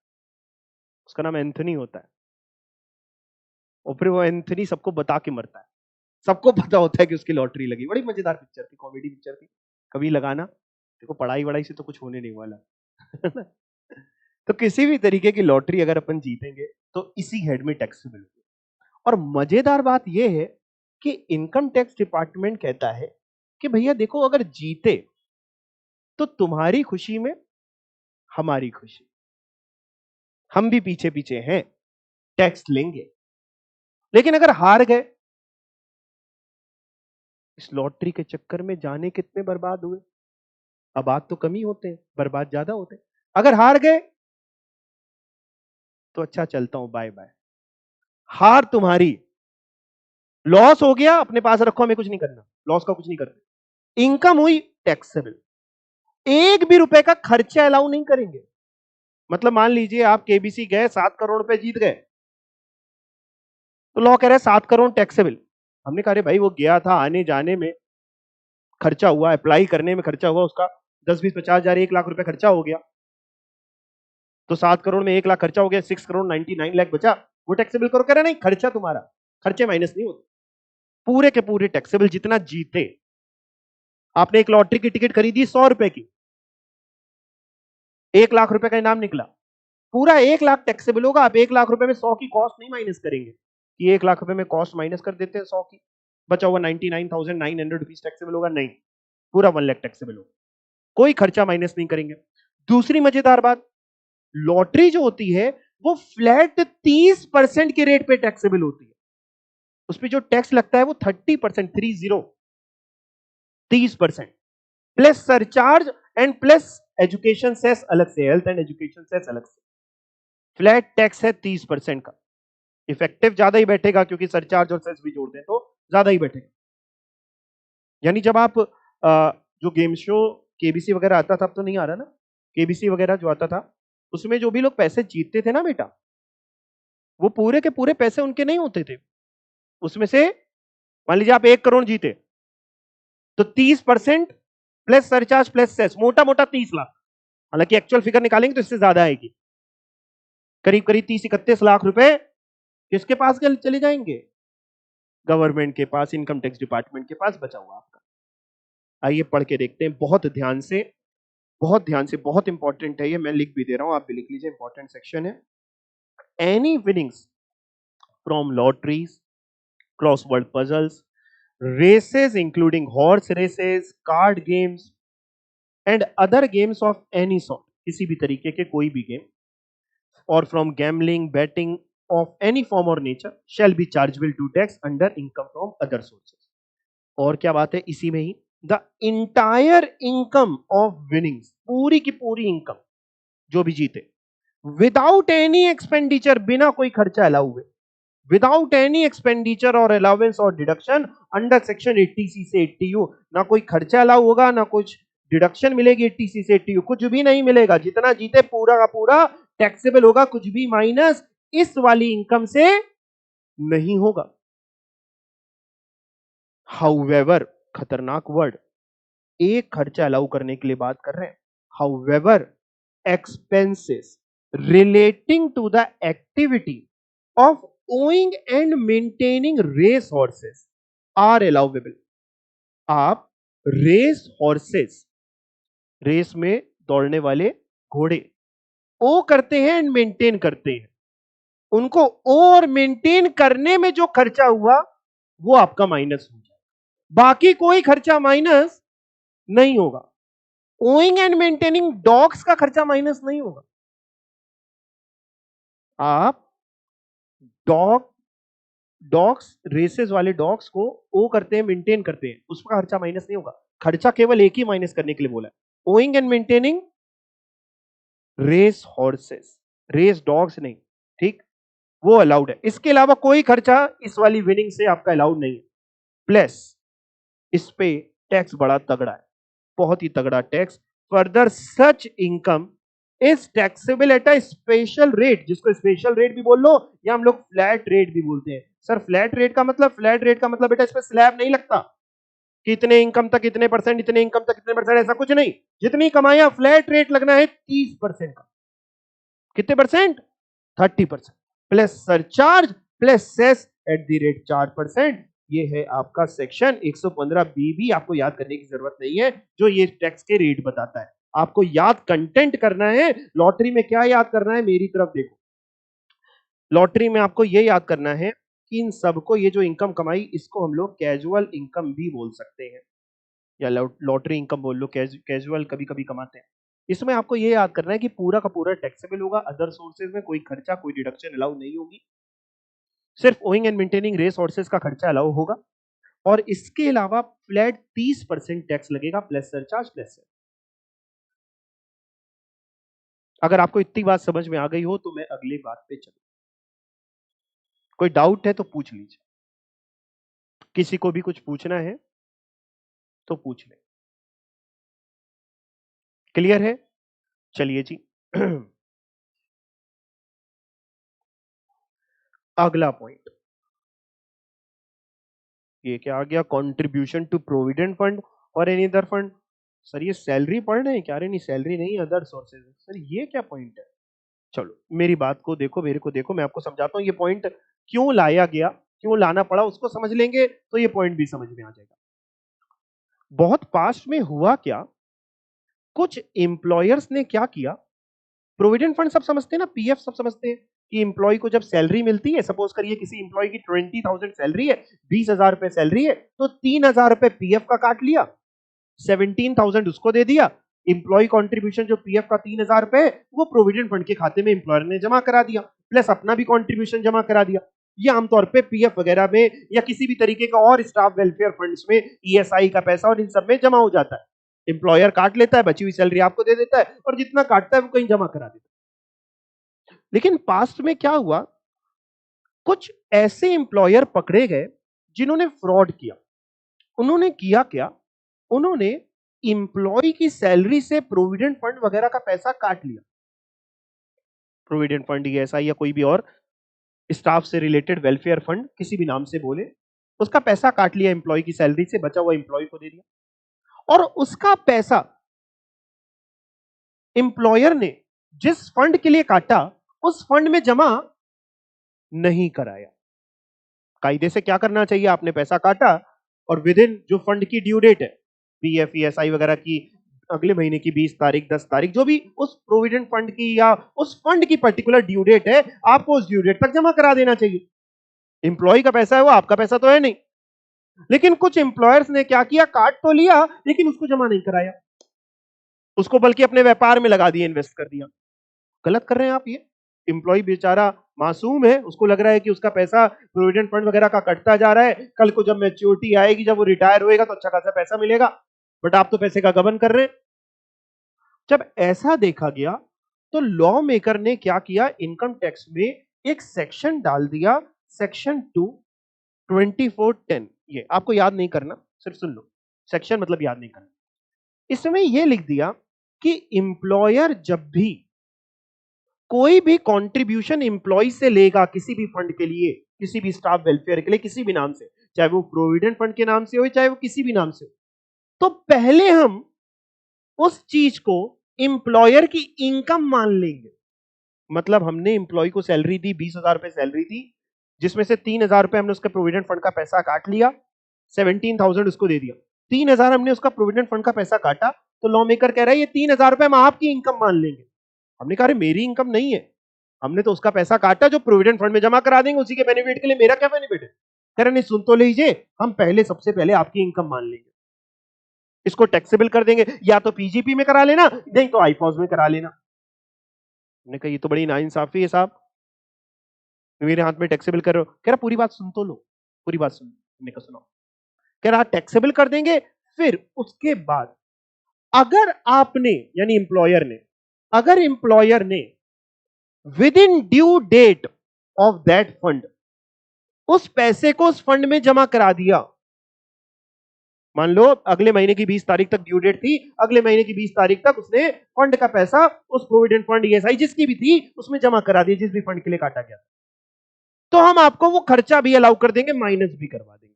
उसका नाम एंथनी होता है, और फिर वो एंथनी सबको बता के मरता है. सबको पता होता है कि उसकी लॉटरी लगी. बड़ी मजेदार पिक्चर थी, कॉमेडी पिक्चर थी, कभी लगाना. देखो पढ़ाई वढ़ाई से तो कुछ होने नहीं वाला. तो किसी भी तरीके की लॉटरी अगर अपन जीतेंगे तो इसी हेड में टैक्सेबल होगी. और मजेदार बात यह है कि इनकम टैक्स डिपार्टमेंट कहता है कि भैया देखो, अगर जीते तो तुम्हारी खुशी में हमारी खुशी, हम भी पीछे पीछे हैं, टैक्स लेंगे. लेकिन अगर हार गए, इस लॉटरी के चक्कर में जाने कितने बर्बाद हुए. आबाद तो कम ही होते हैं, बर्बाद ज्यादा होते हैं. अगर हार गए तो अच्छा चलता हूं, बाय बाय. हार तुम्हारी, लॉस हो गया, अपने पास रखो, हमें कुछ नहीं करना, लॉस का कुछ नहीं करना. इनकम हुई टैक्सेबल, एक भी रुपए का खर्चा अलाउ नहीं करेंगे. मतलब मान लीजिए आप केबीसी गए, 7 करोड़ रुपए जीत गए, तो लॉ कह रहे हैं 7 करोड़ टैक्सेबल. हमने कहा अरे भाई वो गया था, आने जाने में खर्चा हुआ, अप्लाई करने में खर्चा हुआ, उसका 10-20-50 हजार 1 लाख रुपए खर्चा हो गया, तो 7 करोड़ में 1 लाख खर्चा हो गया, 6 करोड़ 99 लाख बचा, वो टैक्सेबल करो. कह रहे नहीं, खर्चा तुम्हारा, खर्चे माइनस नहीं होते, पूरे के पूरे टैक्सेबल जितना जीते. आपने एक लॉटरी की टिकट खरीदी 100 रुपए की, 1 लाख रुपए का इनाम निकला, पूरा 1 लाख टैक्सेबल होगा. आप 1 लाख रुपए में 100 की कॉस्ट नहीं माइनस करेंगे कि 1 लाख रुपए में कॉस्ट माइनस कर देते हैं 100 की, बचा हुआ 99,900 रुपीज टैक्सेबल होगा. नहीं, पूरा 1 लाख टैक्सेबल होगा, कोई खर्चा माइनस नहीं करेंगे. दूसरी मजेदार बात, लॉटरी जो होती है वो फ्लैट 30% के रेट पे टैक्सेबल होती है. उस पर जो टैक्स लगता है वो 30%, 30% plus surcharge and plus education cess अलग से, हेल्थ एंड एजुकेशन सेस अलग से. फ्लैट टैक्स है 30% का. इफेक्टिव ज्यादा ही बैठेगा क्योंकि सरचार्ज और सेस भी जोड़ दें तो ज्यादा ही बैठेगा. यानी जब आप जो गेम शो केबीसी वगैरह आता था, अब तो नहीं आ रहा ना, केबीसी वगैरह जो आता था, उसमें जो भी लोग पैसे जीतते थे ना बेटा, वो पूरे के पूरे पैसे उनके नहीं होते थे. उसमें से मान लीजिए आप 1 करोड़ जीते, तो 30% प्लस सरचार्ज प्लस सेस, मोटा मोटा 30 लाख. हालांकि एक्चुअल फिगर निकालेंगे तो इससे ज्यादा आएगी, करीब करीब 30-31 लाख रुपए किसके पास चले जाएंगे? गवर्नमेंट के पास, इनकम टैक्स डिपार्टमेंट के पास बचा हुआ आपका. आइए पढ़ के देखते हैं बहुत ध्यान से, बहुत ध्यान से, बहुत इंपॉर्टेंट है ये, मैं लिख भी दे रहा हूं, आप भी लिख लीजिए, इंपॉर्टेंट सेक्शन है. Any winnings from lotteries, crossword puzzles, races including horse races, card games and other games of any sort, किसी भी तरीके के कोई भी game, or from gambling, betting of any form or nature shall be chargeable to tax under income from other sources. और क्या बात है इसी में ही, the entire income of winnings, पूरी की पूरी इनकम जो भी जीते, विदाउट एनी एक्सपेंडिचर, बिना कोई खर्चा अलाउ हुए, विदाउट एनी एक्सपेंडिचर और अलाउंस और डिडक्शन अंडर सेक्शन 80C से 80U, ना कोई खर्चा अलाउ होगा ना कुछ डिडक्शन मिलेगी 80C से 80U, कुछ भी नहीं मिलेगा, जितना जीते पूरा का पूरा टैक्सेबल होगा, कुछ भी माइनस इस वाली इनकम से नहीं होगा। हाउएवर, खतरनाक वर्ड, एक खर्चा अलाउ करने के लिए बात कर रहे हैं, however expenses relating to the activity of owning and maintaining race horses are allowable. आप रेस हॉर्सेस, रेस में दौड़ने वाले घोड़े, ओ करते हैं एंड मेंटेन करते हैं, उनको ओ और मेंटेन करने में जो खर्चा हुआ वो आपका माइनस हो जाए, बाकी कोई खर्चा माइनस नहीं होगा। ओइंग एंड मेंटेनिंग डॉग्स का खर्चा माइनस नहीं होगा। आप डॉग्स, रेसेस वाले डॉग्स को ओ करते हैं, मेंटेन करते हैं, उसका खर्चा माइनस नहीं होगा। खर्चा केवल एक ही माइनस करने के लिए बोला है, owning and maintaining race horses, race dogs नहीं, ठीक, वो अलाउड है। इसके अलावा कोई खर्चा इस वाली विनिंग से आपका अलाउड नहीं है। प्लस इस पे टैक्स बड़ा तगड़ा है, बहुत ही तगड़ा tax. Further such income is taxable at a special rate, जिसको स्पेशल रेट भी बोल लो या हम लोग फ्लैट रेट भी बोलते हैं। सर फ्लैट रेट का मतलब, फ्लैट रेट का मतलब बेटा इस पे स्लैब नहीं लगता कि इतने इनकम तक इतने परसेंट, इतने इनकम तक इतने परसेंट, ऐसा कुछ नहीं। जितनी कमाया फ्लैट रेट लगना है 30% का। कितने percent? 30%, plus surcharge plus cess at the rate 4%। ये है आपका सेक्शन 115B भी, आपको याद करने की जरूरत नहीं है, जो ये टैक्स के रेट बताता है। आपको याद कंटेंट करना है। लॉटरी में क्या याद करना है, मेरी तरफ देखो, लॉटरी में आपको ये याद करना है कि इन सबको, ये जो इनकम कमाई, इसको हम लोग कैजुअल इनकम भी बोल सकते हैं, या लॉटरी इनकम बोल लो, कैजुअल कभी कभी कमाते हैं। इसमें आपको ये याद करना है कि पूरा का पूरा टैक्सेबल होगा, अदर सोर्सेज में कोई खर्चा, कोई डिडक्शन अलाउ नहीं होगी, सिर्फ owning and maintaining race horses का खर्चा अलाउ होगा, और इसके अलावा फ्लैट 30% टैक्स लगेगा, प्लस सरचार्ज प्लस सेस। अगर आपको इतनी बात समझ में आ गई हो तो मैं अगली बात पे चलूं। कोई डाउट है तो पूछ लीजिए, किसी को भी कुछ पूछना है तो पूछ ले। क्लियर है? चलिए जी। अगला पॉइंट, ये क्या आ गया, कंट्रीब्यूशन टू प्रोविडेंट फंड और एनी अदर फंड। सर ये सैलरी पढ़ रहे हैं क्या? अरे नहीं, सैलरी नहीं, अदर सोर्सेज। सर ये क्या पॉइंट है? चलो मेरी बात को देखो, मेरे को देखो, मैं आपको समझाता हूँ ये पॉइंट क्यों लाया गया, क्यों लाना पड़ा, उसको समझ लेंगे तो ये पॉइंट भी समझ में आ जाएगा। बहुत पास्ट में हुआ क्या, कुछ एम्प्लॉयर्स ने क्या किया, प्रोविडेंट फंड सब समझते हैं ना, पीएफ सब समझते हैं, कि एम्प्लॉय को जब सैलरी मिलती है, सपोज करिए किसी एम्प्लॉय की 20,000 सैलरी है, 20,000 रुपए सैलरी है, तो 3,000 रुपए पीएफ का काट लिया, 17,000 उसको दे दिया। एम्प्लॉय कंट्रीब्यूशन जो पीएफ का 3,000 रुपए वो प्रोविडेंट फंड के खाते में एम्प्लॉयर ने जमा करा दिया, प्लस अपना भी कंट्रीब्यूशन जमा करा दिया। ये आमतौर पे पीएफ वगैरह में या किसी भी तरीके का और स्टाफ वेलफेयर फंड्स में ईएसआई का पैसा और इन सब में जमा हो जाता है। एम्प्लॉयर काट लेता है, बची हुई सैलरी आपको दे देता है, और जितना काटता है वो कहीं जमा करा देता है। लेकिन पास्ट में क्या हुआ, कुछ ऐसे एम्प्लॉयर पकड़े गए जिन्होंने फ्रॉड किया। उन्होंने किया क्या, उन्होंने एम्प्लॉय की सैलरी से प्रोविडेंट फंड वगैरह का पैसा काट लिया। प्रोविडेंट फंड, ईएसआई या कोई भी और स्टाफ से रिलेटेड वेलफेयर फंड, किसी भी नाम से बोले, उसका पैसा काट लिया एम्प्लॉय की सैलरी से, बचा हुआ एम्प्लॉय को दे दिया। और उसका पैसा एम्प्लॉयर ने जिस फंड के लिए काटा उस फंड में जमा नहीं कराया। कायदे से क्या करना चाहिए, आपने पैसा काटा और विद इन जो फंड की ड्यू डेट है, पीएफ ईएसआई वगैरह की, अगले महीने की 20 तारीख 10 तारीख, जो भी उस प्रोविडेंट फंड की या उस फंड की पर्टिकुलर ड्यू डेट है, आपको उस ड्यू डेट तक जमा करा देना चाहिए। एम्प्लॉय का पैसा है, वो आपका पैसा तो है नहीं। लेकिन कुछ एम्प्लॉयर्स ने क्या किया, काट तो लिया लेकिन उसको जमा नहीं कराया, उसको बल्कि अपने व्यापार में लगा दिया, इन्वेस्ट कर दिया। गलत कर रहे हैं आप ये। एम्प्लॉय बेचारा मासूम है, उसको लग रहा है कि उसका पैसा प्रोविडेंट फंड वगैरह का कटता जा रहा है, कल को जब मैच्योरिटी आएगी, जब वो रिटायर होएगा तो अच्छा खासा पैसा मिलेगा, बट आप तो पैसे का गबन कर रहे हैं। जब ऐसा देखा गया तो लॉ मेकर ने क्या किया, इनकम टैक्स में एक सेक्शन डाल दिया, सेक्शन 2 2410। ये आपको याद नहीं करना, सिर्फ सुन लो, सेक्शन मतलब याद नहीं करना। इसमें यह लिख दिया कि एम्प्लॉयर जब भी कोई भी कंट्रीब्यूशन एम्प्लॉय से लेगा किसी भी फंड के लिए, किसी भी स्टाफ वेलफेयर के लिए, किसी भी नाम से, चाहे वो प्रोविडेंट फंड के नाम से हो चाहे वो किसी भी नाम से हो, तो पहले हम उस चीज को एम्प्लॉयर की इनकम मान लेंगे। मतलब हमने एम्प्लॉय को सैलरी दी, 20,000 रुपए सैलरी दी, जिसमें से 3,000 रुपए हमने उसका प्रोविडेंट फंड का पैसा काट लिया, 17,000 उसको दे दिया। 3,000 हमने उसका प्रोविडेंट फंड का पैसा काटा, तो लॉ मेकर कह रहा है ये 3,000 रुपए हम आपकी इनकम मान लेंगे। हमने कहा मेरी इनकम नहीं है, हमने तो उसका पैसा काटा जो प्रोविडेंट फंड में जमा करा देंगे, उसी के बेनिफिट के लिए मेरा क्या बेनिफिट है। कह रहे नहीं, सुन तो लीजिए, हम पहले सबसे पहले आपकी इनकम मान लेंगे, इसको टैक्सेबल कर देंगे, या तो पीजीपी में करा लेना, नहीं तो आईपॉज में करा लेना। हमने कहा ये तो बड़ी नाइंसाफी है साहब, मेरे हाथ में टैक्सेबल कर रहे हो। कह रहा पूरी बात सुन तो लो, पूरी बात सुन। हमने कहा सुनाओ। कह रहा टैक्सेबल कर देंगे, फिर उसके बाद अगर आपने यानी एम्प्लॉयर ने, अगर एम्प्लॉयर ने within due date of that fund उस पैसे को उस फंड में जमा करा दिया, मान लो अगले महीने की 20 तारीख तक ड्यू डेट थी, अगले महीने की 20 तारीख तक उसने फंड का पैसा उस प्रोविडेंट फंड ईएसआई जिसकी भी थी उसमें जमा करा दिया, जिस भी फंड के लिए काटा गया, तो हम आपको वो खर्चा भी अलाउ कर देंगे, माइनस भी करवा देंगे।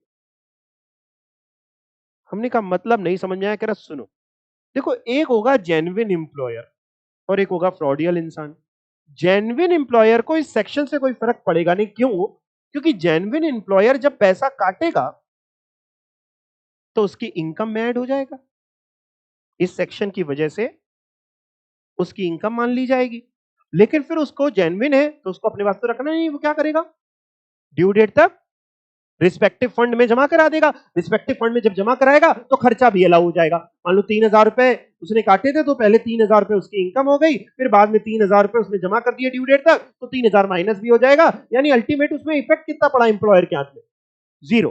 हमने कहा मतलब नहीं समझ में आया। कह रहा सुनो, देखो एक होगा जेन्युइन एम्प्लॉयर और एक होगा फ्रॉडियल इंसान। जेन्युइन एम्प्लॉयर को इस सेक्शन से कोई फर्क पड़ेगा नहीं, क्यों? क्योंकि जेन्युइन एम्प्लॉयर जब पैसा काटेगा तो उसकी इनकम में ऐड हो जाएगा, इस सेक्शन की वजह से उसकी इनकम मान ली जाएगी। लेकिन फिर उसको जेन्युइन है तो उसको अपने वास्ते रखना नहीं, वो क्या करेगा, ड्यू डेट तक रिस्पेक्टिव फंड में जमा करा देगा। रिस्पेक्टिव फंड में जब जमा कराएगा तो खर्चा भी अलाउ हो जाएगा। मान लो 3,000 रुपए उसने काटे थे, तो पहले 3,000 रुपए उसकी इनकम हो गई, फिर बाद में 3,000 रुपए उसने जमा कर दिए ड्यू डेट तक, तो 3,000 माइनस भी हो जाएगा। यानी अल्टीमेट उसमें इफेक्ट कितना पड़ा एम्प्लॉयर के हाथ में, जीरो।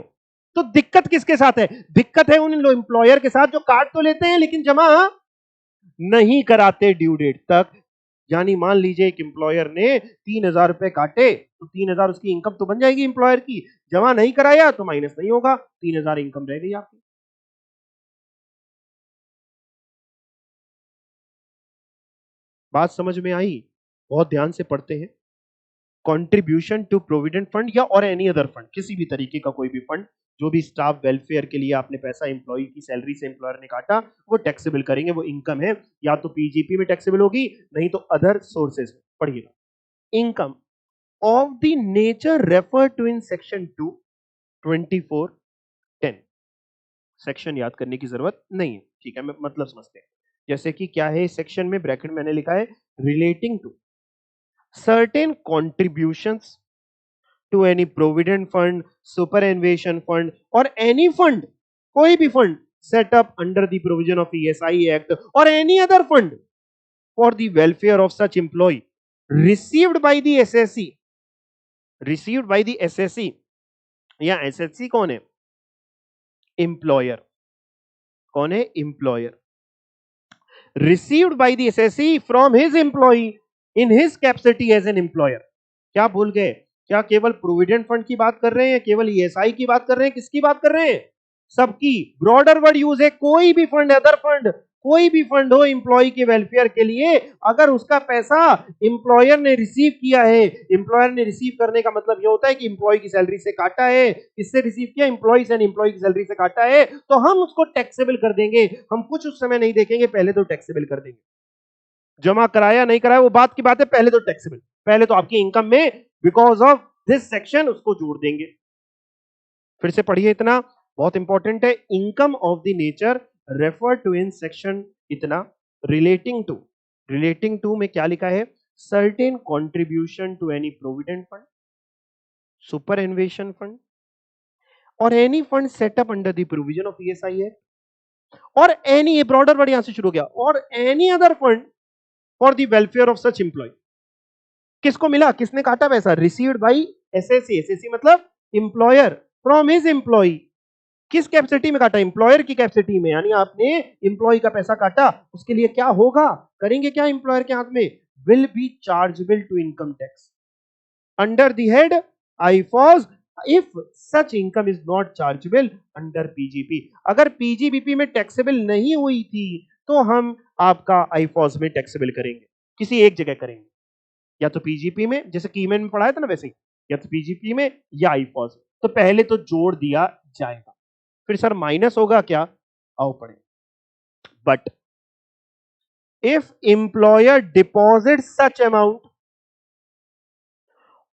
तो दिक्कत किसके साथ है? दिक्कत है उन एम्प्लॉयर के साथ जो काट तो लेते हैं लेकिन जमा नहीं कराते ड्यू डेट तक। यानी मान लीजिए एक एम्प्लॉयर ने 3,000 रुपए काटे, तो 3,000 उसकी इनकम तो बन जाएगी एम्प्लॉयर की, जमा नहीं कराया तो माइनस नहीं होगा, 3,000 इनकम रह गई आपकी। बात समझ में आई? बहुत ध्यान से पढ़ते हैं। कंट्रीब्यूशन टू प्रोविडेंट फंड या और एनी अदर फंड, किसी भी तरीके का कोई भी फंड, जो भी स्टाफ वेलफेयर के लिए आपने पैसा एम्प्लॉय की सैलरी से एम्प्लॉयर ने काटा, वो टैक्सेबल करेंगे, वो इनकम है, या तो पीजीपी में टैक्सेबल होगी, नहीं तो अदर सोर्सेज में। पढ़िएगा, income of the nature referred to in section 2 2410। Section याद करने की जरूरत नहीं है, ठीक है, मैं मतलब समझते हैं। जैसे कि क्या है इस सेक्शन में, ब्रैकेट मैंने लिखा है relating to certain contributions to any provident fund, superannuation fund और एनी फंड, कोई भी fund set up under the provision of ESI act और any other fund for the welfare of such employ received by the SSC. Received by the SSC, या SSC कौन है? Employer. कौन है? Employer. Received by the SSC from his employ in his capacity as an employer. क्या भूल गए? क्या केवल प्रोविडेंट फंड की बात कर रहे हैं, केवल ईएसआई की बात कर रहे हैं, किसकी बात कर रहे हैं? सबकी। ब्रॉडर वर्ड यूज है, कोई भी फंड, अदर फंड, कोई भी फंड हो एम्प्लॉय के वेलफेयर के लिए, अगर उसका पैसा एम्प्लॉयर ने रिसीव किया है, एम्प्लॉयर ने रिसीव करने का मतलब यह होता है कि एम्प्लॉय की सैलरी से काटा है, किससे रिसीव किया? एम्प्लॉयज एंड एम्प्लॉय की सैलरी से काटा है, तो हम उसको टैक्सेबल कर देंगे। हम कुछ उस समय नहीं देखेंगे, पहले तो टैक्सेबल कर देंगे। जमा कराया नहीं कराया वो बात की बात है, पहले तो टैक्सेबल, पहले तो आपकी इनकम में बिकॉज ऑफ दिस सेक्शन उसको जोड़ देंगे। फिर से पढ़िए, इतना बहुत इंपॉर्टेंट है। Income of the nature refer to in section इतना रिलेटिंग टू, रिलेटिंग टू में क्या लिखा है? Certain contribution to any provident fund superannuation fund और any fund setup under the provision of ESI act और any broader word यहां से शुरू हो गया और any other fund for the welfare of such employ. किसको मिला, किसने काटा पैसा? Received by SSC. एसएससी मतलब एम्प्लॉयर फ्रॉम हिज एम्प्लॉय। किस कैपेसिटी में काटा? एम्प्लॉयर की कैपेसिटी में, यानी आपने एम्प्लॉय का पैसा काटा। उसके लिए क्या होगा, करेंगे क्या एम्प्लॉयर के हाथ में? Will be chargeable to income tax under the head IFOS if such income is not chargeable under PGP. अगर पीजीबीपी में टैक्सेबल नहीं हुई थी तो हम आपका आईफॉज में टैक्सेबल करेंगे, किसी एक जगह करेंगे, या तो पीजीपी में, जैसे कीमेन में पढ़ाया था ना वैसे ही, या तो पीजीपी में या आईफॉज। तो पहले तो जोड़ दिया जाएगा, फिर सर माइनस होगा क्या? आओ पढ़े। But if employer deposit such amount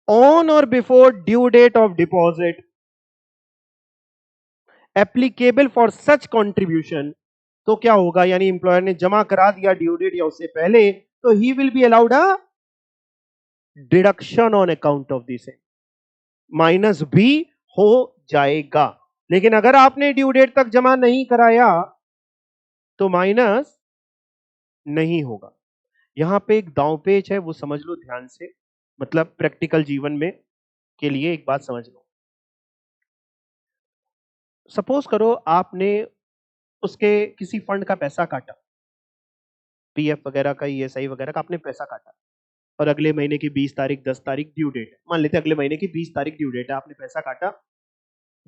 on or before due date of deposit applicable for such contribution, तो क्या होगा? यानी एम्प्लॉयर ने जमा करा दिया ड्यू डेट या उससे पहले, तो he will be allowed a deduction on account of this, minus भी हो जाएगा। लेकिन अगर आपने ड्यू डेट तक जमा नहीं कराया तो माइनस नहीं होगा। यहां पे एक दांव पेच है, वो समझ लो ध्यान से, मतलब प्रैक्टिकल जीवन में के लिए एक बात समझ लो। सपोज करो आपने उसके किसी फंड का पैसा काटा, पीएफ वगैरह का, ईएसआई वगैरह का आपने पैसा काटा, और अगले महीने की 20 तारीख 10 तारीख ड्यू डेट है, मान लेते हैं अगले महीने की 20 तारीख ड्यू डेट है, आपने पैसा काटा,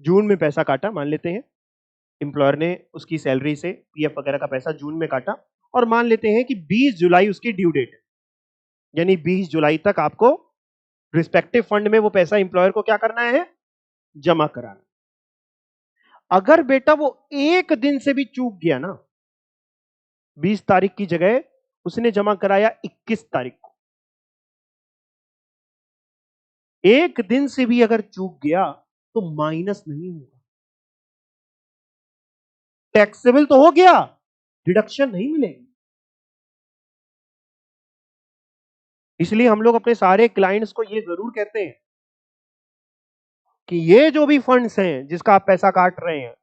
जून में पैसा काटा मान लेते हैं, एम्प्लॉयर ने उसकी सैलरी से पीएफ वगैरह का पैसा जून में काटा, और मान लेते हैं कि 20 जुलाई उसकी ड्यू डेट है, यानी 20 जुलाई तक आपको रिस्पेक्टिव फंड में वो पैसा एम्प्लॉयर को क्या करना है? जमा कराना। अगर बेटा वो एक दिन से भी चूक गया ना, 20 तारीख की जगह उसने जमा कराया 21 तारीख को, एक दिन से भी अगर चूक गया तो माइनस नहीं होगा, टैक्सेबल तो हो गया, डिडक्शन नहीं मिलेगी। इसलिए हम लोग अपने सारे क्लाइंट्स को ये जरूर कहते हैं कि ये जो भी फंड्स हैं जिसका आप पैसा काट रहे हैं,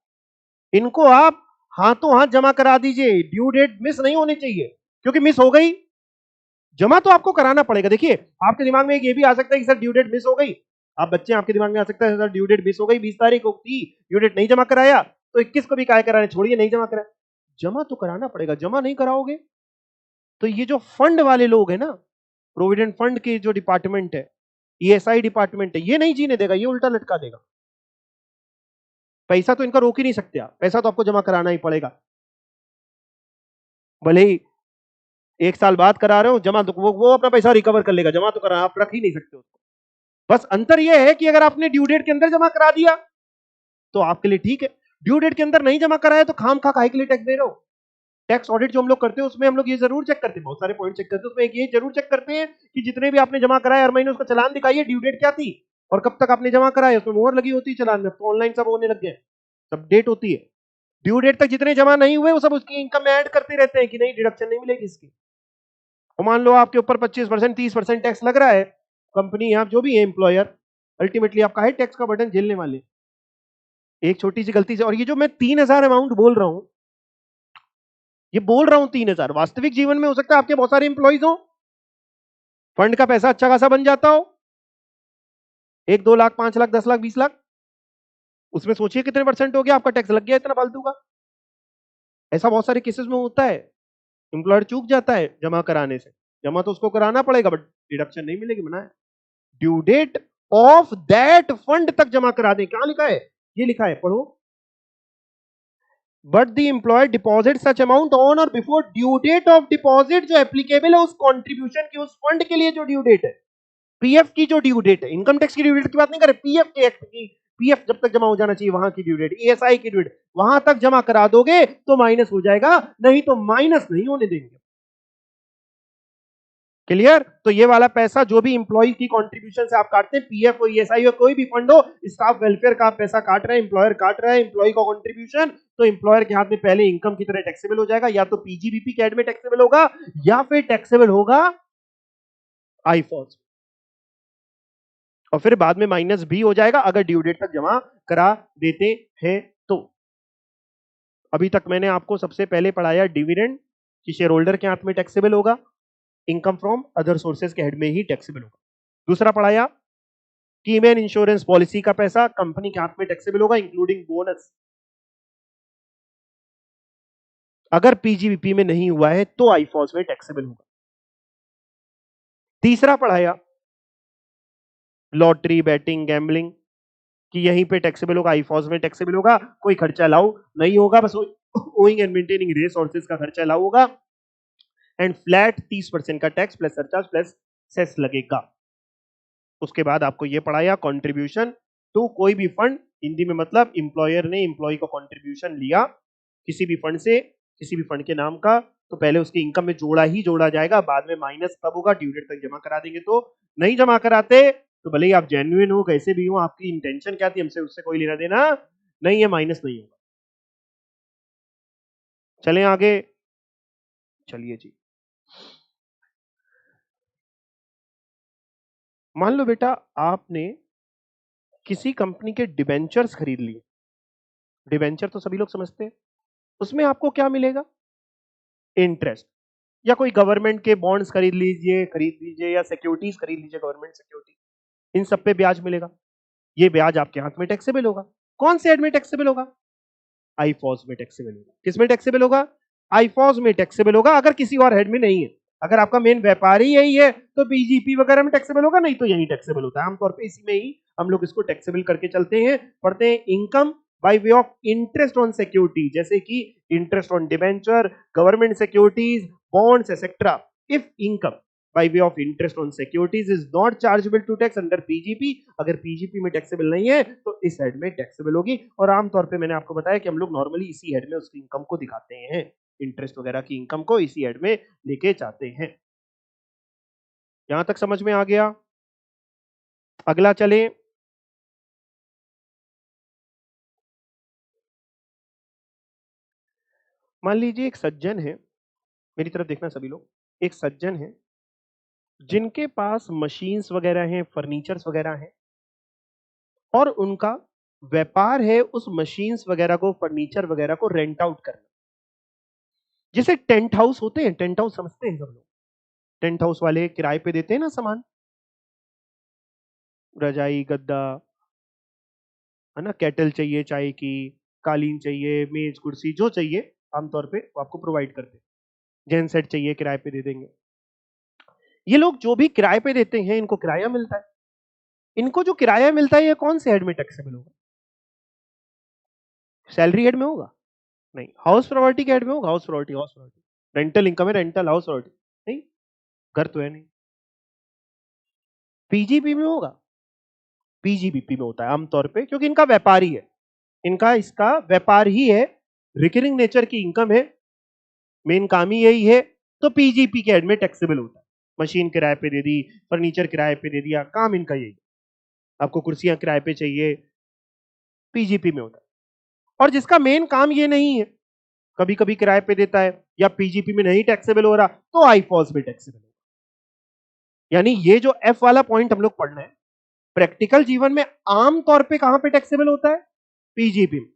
इनको आप हाथों हाथ जमा करा दीजिए, ड्यू डेट मिस नहीं होनी चाहिए, क्योंकि मिस हो गई जमा तो आपको कराना पड़ेगा। देखिए आपके दिमाग में एक ये भी आ सकता है कि सर ड्यू डेट मिस हो गई, आप बच्चे, आपके दिमाग में आ सकता है सर ड्यू डेट मिस हो गई, 20 तारीख को थी, ड्यू डेट नहीं जमा कराया तो 21 को भी काय कराने, छोड़िए नहीं जमा कराया, जमा तो कराना पड़ेगा। जमा नहीं कराओगे तो ये जो फंड वाले लोग हैं ना, प्रोविडेंट फंड के जो डिपार्टमेंट है, ईएसआई डिपार्टमेंट है, ये नहीं जीने देगा, ये उल्टा लटका देगा। पैसा तो इनका रोक ही नहीं सकते आप, पैसा तो आपको जमा कराना ही पड़ेगा, भले ही एक साल बाद करा रहे हो जमा, तो वो अपना पैसा रिकवर कर लेगा, जमा तो करा आप रख ही नहीं सकते उसको। बस अंतर यह है कि अगर आपने ड्यू डेट के अंदर जमा करा दिया तो आपके लिए ठीक है, ड्यू डेट के अंदर नहीं जमा कराया तो खाम खा काहे के लिए टैक्स दे रहे हो। टैक्स ऑडिट जो हम लोग करते हैं उसमें हम लोग ये जरूर चेक करते हैं, बहुत सारे पॉइंट चेक करते हैं, उसमें एक ये जरूर चेक करते हैं कि जितने भी आपने जमा कराया हर महीने उसका चालान दिखाइए, ड्यू डेट क्या थी और कब तक आपने जमा कराया, उसमें मोहर लगी होती है चालान में, तो ऑनलाइन सब होने लग गए, सब डेट होती है। ड्यू डेट तक जितने जमा नहीं हुए वो सब उसकी इनकम में ऐड करते रहते हैं कि नहीं डिडक्शन नहीं मिलेगी इसकी। और मान लो आपके ऊपर 25% 30% टैक्स लग रहा है, कंपनी आप जो भी है एम्प्लॉयर, अल्टीमेटली आपका है टैक्स का बर्डन झेलने वाले। एक छोटी सी गलती से, और ये जो मैं 3000 अमाउंट बोल रहा हूं, ये बोल रहा हूं 3000, वास्तविक जीवन में हो सकता है आपके बहुत सारे एम्प्लॉइज हो, फंड का पैसा अच्छा खासा बन जाता हो, 1 2 लाख 5 लाख 10 लाख 20 लाख, उसमें सोचिए कितने परसेंट हो गया आपका टैक्स लग गया इतना फालतू का। ऐसा बहुत सारे केसेस में होता है, एम्प्लॉयर चूक जाता है जमा कराने से, जमा तो उसको कराना पड़ेगा बट डिडक्शन नहीं मिलेगी, मना है। Due date of that fund तक जमा करा दें, क्या लिखा है? ये लिखा है, पढ़ो। But the employer deposit such amount on or before due date of deposit, जो एप्लीकेबल है उस कंट्रीब्यूशन की, उस फंड के लिए जो ड्यू डेट है, पीएफ की जो ड्यू डेट है, इनकम टैक्स की ड्यू डेट की बात नहीं करें, पीएफ के एक्ट की, पीएफ जब तक जमा हो जाना चाहिए वहां की ड्यू डेट, ईएसआई की ड्यू डेट, वहां तक जमा करा दोगे तो माइनस हो जाएगा, नहीं तो माइनस नहीं होने देंगे। क्लियर? तो ये वाला पैसा जो भी इंप्लॉय की कंट्रीब्यूशन से आप काटते हैं, पीएफ हो, ईएसआई हो, कोई भी फंड हो, स्टाफ वेलफेयर का आप पैसा काट रहे हैं, एम्प्लॉयर काट रहा है एम्प्लॉय का कंट्रीब्यूशन, तो एम्प्लॉयर के हाथ में पहले इनकम की तरह टैक्सेबल हो जाएगा, या तो पीजीबीपी कैड में टैक्सेबल होगा या फिर टैक्सेबल होगा आईफॉस। और फिर बाद में माइनस भी हो जाएगा अगर ड्यू डेट तक जमा करा देते हैं तो। अभी तक मैंने आपको सबसे पहले पढ़ाया डिविडेंड कि शेयर होल्डर के हाथ में टैक्सेबल होगा, इनकम फ्रॉम अदर सोर्सेज के हेड में ही टैक्सेबल होगा। दूसरा पढ़ाया कि मैन इंश्योरेंस पॉलिसी का पैसा कंपनी के हाथ में टैक्सेबल होगा इंक्लूडिंग बोनस। अगर पीजीबीपी में नहीं हुआ है तो आईफॉस में टैक्सेबल होगा। तीसरा पढ़ाया लॉटरी, बैटिंग, गैम्बलिंग कि यहीं पे टैक्सेबल होगा, आईफॉस में टैक्सेबल होगा, कोई खर्चा लाओ नहीं होगा, बस ओइंग एंड मेंटेनिंग रिसोर्सेज का खर्चा लाओ होगा एंड फ्लैट 30% का tax plus surcharge plus cess लगेगा। उसके बाद आपको यह पढ़ाया कंट्रीब्यूशन टू कोई भी फंड, हिंदी में मतलब एम्प्लॉयर ने एम्प्लॉय को कंट्रीब्यूशन लिया किसी भी फंड से, किसी भी फंड के नाम का, तो पहले उसकी इनकम में जोड़ा ही जोड़ा जाएगा, बाद में माइनस कब होगा, ड्यू डेट तक जमा करा देंगे। तो नहीं जमा कराते तो भले ही आप जेन्युइन हो, कैसे भी हो, आपकी इंटेंशन क्या थी, हमसे उससे कोई लेना देना नहीं है, माइनस नहीं होगा। चलें आगे, चलिए जी। मान लो बेटा आपने किसी कंपनी के डिबेंचर्स खरीद लिए, डिबेंचर तो सभी लोग समझते हैं, उसमें आपको क्या मिलेगा, इंटरेस्ट, या कोई गवर्नमेंट के बॉन्ड्स खरीद लीजिए या सिक्योरिटीज खरीद लीजिए, गवर्नमेंट सिक्योरिटी, इन सब पे ब्याज मिलेगा, ये ब्याज आपके हाथ में टैक्सेबल होगा। कौन से हेड में टैक्सेबल होगा, आईफॉस में टैक्सेबल होगा। किस में टैक्सेबल होगा, आईफॉस में टैक्सेबल होगा, अगर किसी और हेड में नहीं है। अगर आपका मेन व्यापार ही यही है तो पीजीपी वगैरह में टैक्सेबल होगा, नहीं तो यही टैक्सेबल होता है। आमतौर पे इसी में ही हम लोग इसको टैक्सेबल करके चलते हैं, पढ़ते हैं income by way of interest on security, जैसे कि interest on debenture, government securities, bonds etcetera. If income by way of interest on securities is not chargeable to tax under PGP, अगर PGP में taxable नहीं है तो इस head में taxable होगी। और आमतौर पे मैंने आपको बताया कि हम लोग नॉर्मली इसी हेड में उसकी इनकम को दिखाते हैं, इंटरेस्ट वगैरह की इनकम को इसी हेड में लेके जाते हैं। यहां तक समझ में आ गया। अगला चले, मान लीजिए एक सज्जन है, मेरी तरफ देखना सभी लोग, एक सज्जन है जिनके पास मशीन्स वगैरह हैं, फर्नीचर्स वगैरह हैं, और उनका व्यापार है उस मशीन्स वगैरह को, फर्नीचर वगैरह को रेंट आउट करना। जैसे टेंट हाउस होते हैं, टेंट हाउस समझते हैं सब लोग, टेंट हाउस वाले किराए पे देते हैं ना सामान, रजाई, गद्दा, है ना, केटल चाहिए चाय की, कालीन चाहिए, मेज कुर्सी, जो चाहिए आमतौर पे वो आपको प्रोवाइड करते हैं। जेन सेट चाहिए किराए पे दे देंगे। ये लोग जो भी किराए पे देते हैं इनको किराया मिलता है, इनको जो किराया मिलता है ये कौन से हेड में टैक्सेबल होगा, सैलरी हेड में होगा, नहीं, हाउस प्रॉपर्टी के हेड में होगा, house property, house property, rental income है, रेंटल हाउस प्रॉपर्टी, नहीं, घर तो है नहीं, पीजीपी में होगा, पीजीबीपी में होता है आमतौर पे, क्योंकि इनका व्यापार ही है, इनका इसका व्यापार ही है, रिकरिंग नेचर की इनकम है, मेन काम ही यही है, तो पीजीपी के हेड में टैक्सेबल होता है। मशीन किराए पे दे दी, फर्नीचर किराए पे दे दिया, काम इनका यही, आपको कुर्सियां किराए पे चाहिए, पीजीपी में होता है। और जिसका मेन काम ये नहीं है, कभी कभी किराए पे देता है या पीजीपी में नहीं टैक्सेबल हो रहा, तो आईफॉस में टैक्सेबल होगा। यानी ये जो एफ वाला पॉइंट हम लोग पढ़ना है, प्रैक्टिकल जीवन में आमतौर पे कहां पे टैक्सेबल होता है, पीजीपी में,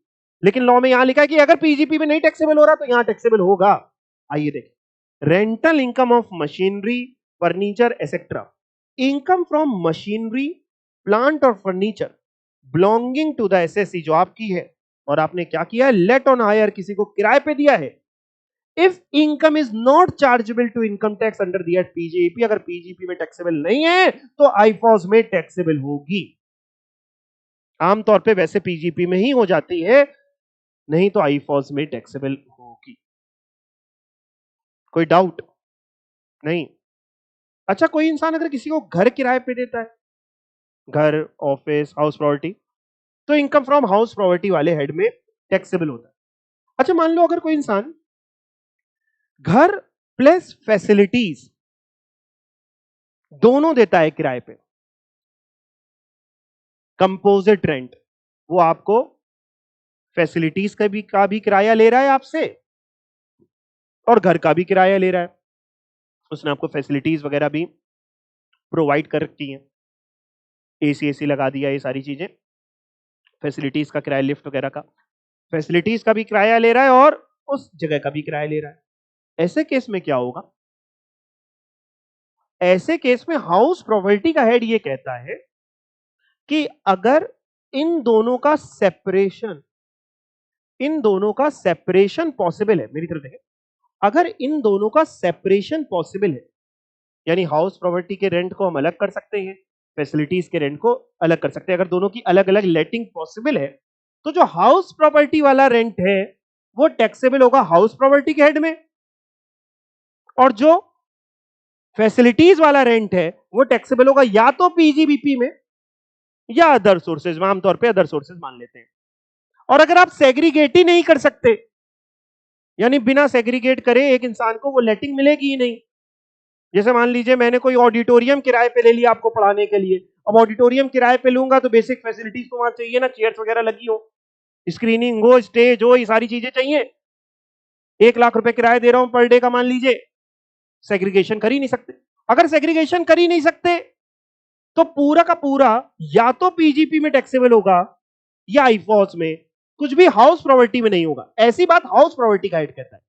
लेकिन लॉ में यहां लिखा है कि अगर पीजीपी में नहीं टैक्सेबल हो रहा तो यहां टैक्सेबल होगा। आइए देखें, rental income of machinery, furniture etcetera, income from machinery, plant or furniture belonging to the assessee, जो आपकी है और आपने क्या किया है, लेट ऑन हायर, किसी को किराए पे दिया है। If income is not chargeable to income tax under the PGP, अगर पीजीपी में टैक्सेबल नहीं है तो आईफॉस में टैक्सेबल होगी। आमतौर पे वैसे पीजीपी में ही हो जाती है, नहीं तो आईफॉस में टैक्सेबल होगी। कोई डाउट नहीं। अच्छा, कोई इंसान अगर किसी को घर किराए पे देता है, घर, ऑफिस, हाउस प्रॉपर्टी, तो इनकम फ्रॉम हाउस प्रॉपर्टी वाले हेड में टैक्सेबल होता है। अच्छा, मान लो अगर कोई इंसान घर प्लस फैसिलिटीज दोनों देता है किराए पे, कंपोजिट रेंट, वो आपको फैसिलिटीज का भी किराया ले रहा है आपसे और घर का भी किराया ले रहा है, उसने आपको फैसिलिटीज वगैरह भी प्रोवाइड कर रखी हैं, एसी लगा दिया, ये सारी चीजें, फैसिलिटीज का किराया, लिफ्ट वगैरह का, फैसिलिटीज का भी किराया ले रहा है और उस जगह का भी किराया ले रहा है। ऐसे केस में क्या होगा? ऐसे केस में हाउस प्रॉपर्टी का हेड ये कहता है कि अगर इन दोनों का सेपरेशन पॉसिबल है, मेरी तरफ देखें, अगर इन दोनों का सेपरेशन पॉसिबल है, यानी हाउस प्रॉपर्टी के रेंट को हम अलग कर सकते हैं, फैसिलिटीज के रेंट को अलग कर सकते हैं, अगर दोनों की अलग अलग लेटिंग पॉसिबल है, तो जो हाउस प्रॉपर्टी वाला रेंट है वो टैक्सेबल होगा हाउस प्रॉपर्टी के हेड में, और जो फैसिलिटीज वाला रेंट है वो टैक्सेबल होगा या तो पीजीबीपी में या अदर सोर्सेज में, आमतौर पे अदर सोर्सेज मान लेते हैं। और अगर आप सेग्रीगेट ही नहीं कर सकते, यानी बिना सेग्रीगेट करे एक इंसान को वो लेटिंग मिलेगी ही नहीं, जैसे मान लीजिए मैंने कोई ऑडिटोरियम किराए पे ले लिया आपको पढ़ाने के लिए, अब ऑडिटोरियम किराए पे लूंगा तो बेसिक फैसिलिटीज तो वहां चाहिए ना, चेयर्स वगैरह लगी हो, स्क्रीनिंग हो, स्टेज हो, ये सारी चीजें चाहिए। 1 लाख रुपए किराया दे रहा हूं पर डे का, मान लीजिए, सेग्रीगेशन कर ही नहीं सकते। अगर सेग्रीगेशन कर ही नहीं सकते तो पूरा का पूरा या तो पीजीपी में टैक्सेबल होगा या आईफॉस में, कुछ भी हाउस प्रॉपर्टी में नहीं होगा। ऐसी बात हाउस प्रॉपर्टी का हेड कहता है।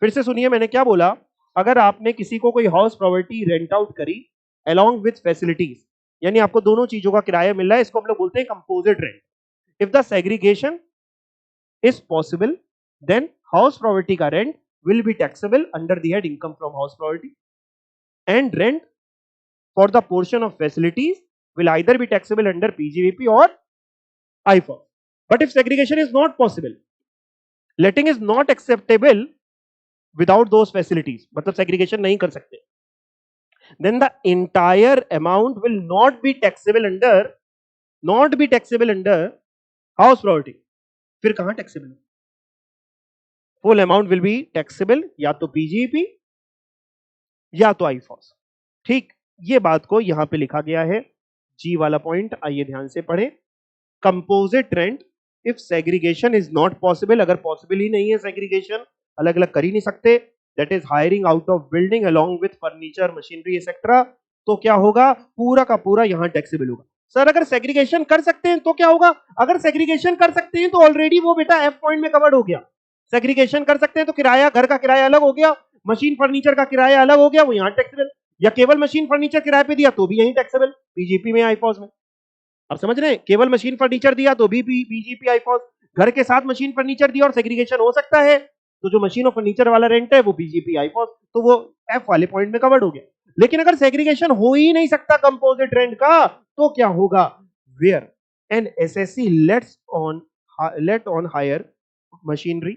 फिर से सुनिए मैंने क्या बोला, अगर आपने किसी को कोई हाउस प्रॉपर्टी रेंट आउट करी अलोंग विथ फैसिलिटीज, यानी आपको दोनों चीजों का किराया मिल रहा है, इसको हम लोग बोलते हैं composite rent. If the segregation is possible then house property का rent will be taxable under the head income from house property, and rent for the portion of facilities will either be taxable under PGBP or IFOS. But if segregation is not possible, letting is not acceptable without those facilities, मतलब segregation नहीं कर सकते, then the entire amount will not be taxable under house property. फिर कहां taxable? Full amount will be taxable या तो PGBP या तो IFOS। ठीक, ये बात को यहां पे लिखा गया है, जी वाला पॉइंट, आइए ध्यान से पढ़ें। Composite rent if segregation is not possible, अगर पॉसिबल ही नहीं है सेग्रीगेशन, अलग अलग कर ही नहीं सकते, that is hiring out of building along with furniture, machinery etcetera, तो क्या होगा, पूरा का पूरा यहां टैक्सेबल होगा। सर अगर सेग्रीगेशन कर सकते हैं तो क्या होगा? अगर सेग्रीगेशन कर सकते हैं तो ऑलरेडी वो बेटा एफ पॉइंट में कवर्ड हो गया। सेग्रीगेशन कर सकते हैं तो किराया, घर का किराया अलग हो गया, मशीन फर्नीचर का किराया अलग हो गया, वो यहां टैक्सेबल, या केवल मशीन फर्नीचर किराए पे दिया तो भी यही टैक्सेबल, पीजीपी में, आईफॉस में। आप समझ रहे हैं, केवल मशीन फर्नीचर दिया तो भी पीजीपी, आईफॉस, घर के साथ मशीन फर्नीचर दिया और सेग्रीगेशन हो सकता है तो जो मशीन और फर्नीचर वाला रेंट है वो पीजीपी, आईफॉस, तो वो एफ वाले पॉइंट में कवर्ड हो गया। लेकिन अगर सेग्रीगेशन हो ही नहीं सकता कंपोजिट रेंट का, तो क्या होगा, where an assessee lets on hire machinery,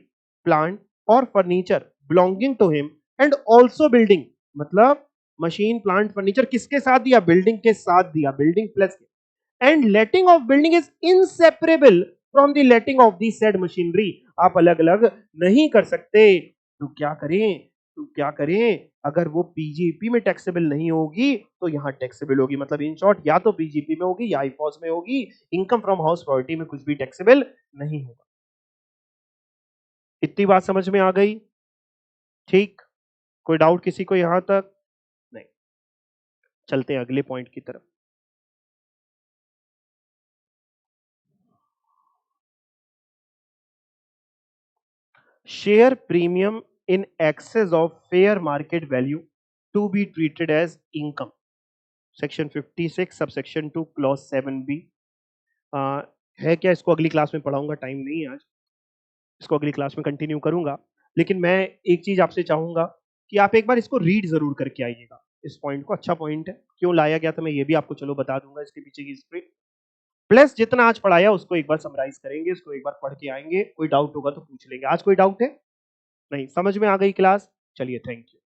plant or furniture belonging to him and also building, मतलब मशीन, प्लांट, फर्नीचर किसके साथ दिया, बिल्डिंग के साथ दिया, building plus, and letting of building is inseparable from the letting of the said machinery, आप अलग अलग नहीं कर सकते। तो क्या करें, अगर वो पीजीपी में टैक्सेबल नहीं होगी तो यहां टैक्सेबल होगी, मतलब इन शॉर्ट या तो पीजीपी में होगी या आईफॉस में होगी, इनकम फ्रॉम हाउस प्रॉपर्टी में कुछ भी टैक्सेबल नहीं होगा। इतनी बात समझ में आ गई? ठीक, कोई डाउट किसी को यहां तक? नहीं, चलते हैं अगले पॉइंट की तरफ। Share premium in excess of fair market value to be treated as income. Section 56 subsection 2 clause 7b है क्या? इसको अगली क्लास में पढ़ाऊंगा, टाइम नहीं है आज, इसको अगली क्लास में कंटिन्यू करूंगा। लेकिन मैं एक चीज आपसे चाहूंगा कि आप एक बार इसको रीड जरूर करके आइएगा, इस पॉइंट को, अच्छा पॉइंट है, क्यों लाया गया था मैं ये भी आपको चलो बता दूंगा, इसके पीछे की हिस्ट्री, प्लस जितना आज पढ़ाया उसको एक बार समराइज करेंगे, इसको एक बार पढ़ के आएंगे, कोई डाउट होगा तो पूछ लेंगे। आज कोई डाउट है? नहीं, समझ में आ गई क्लास? चलिए, थैंक यू।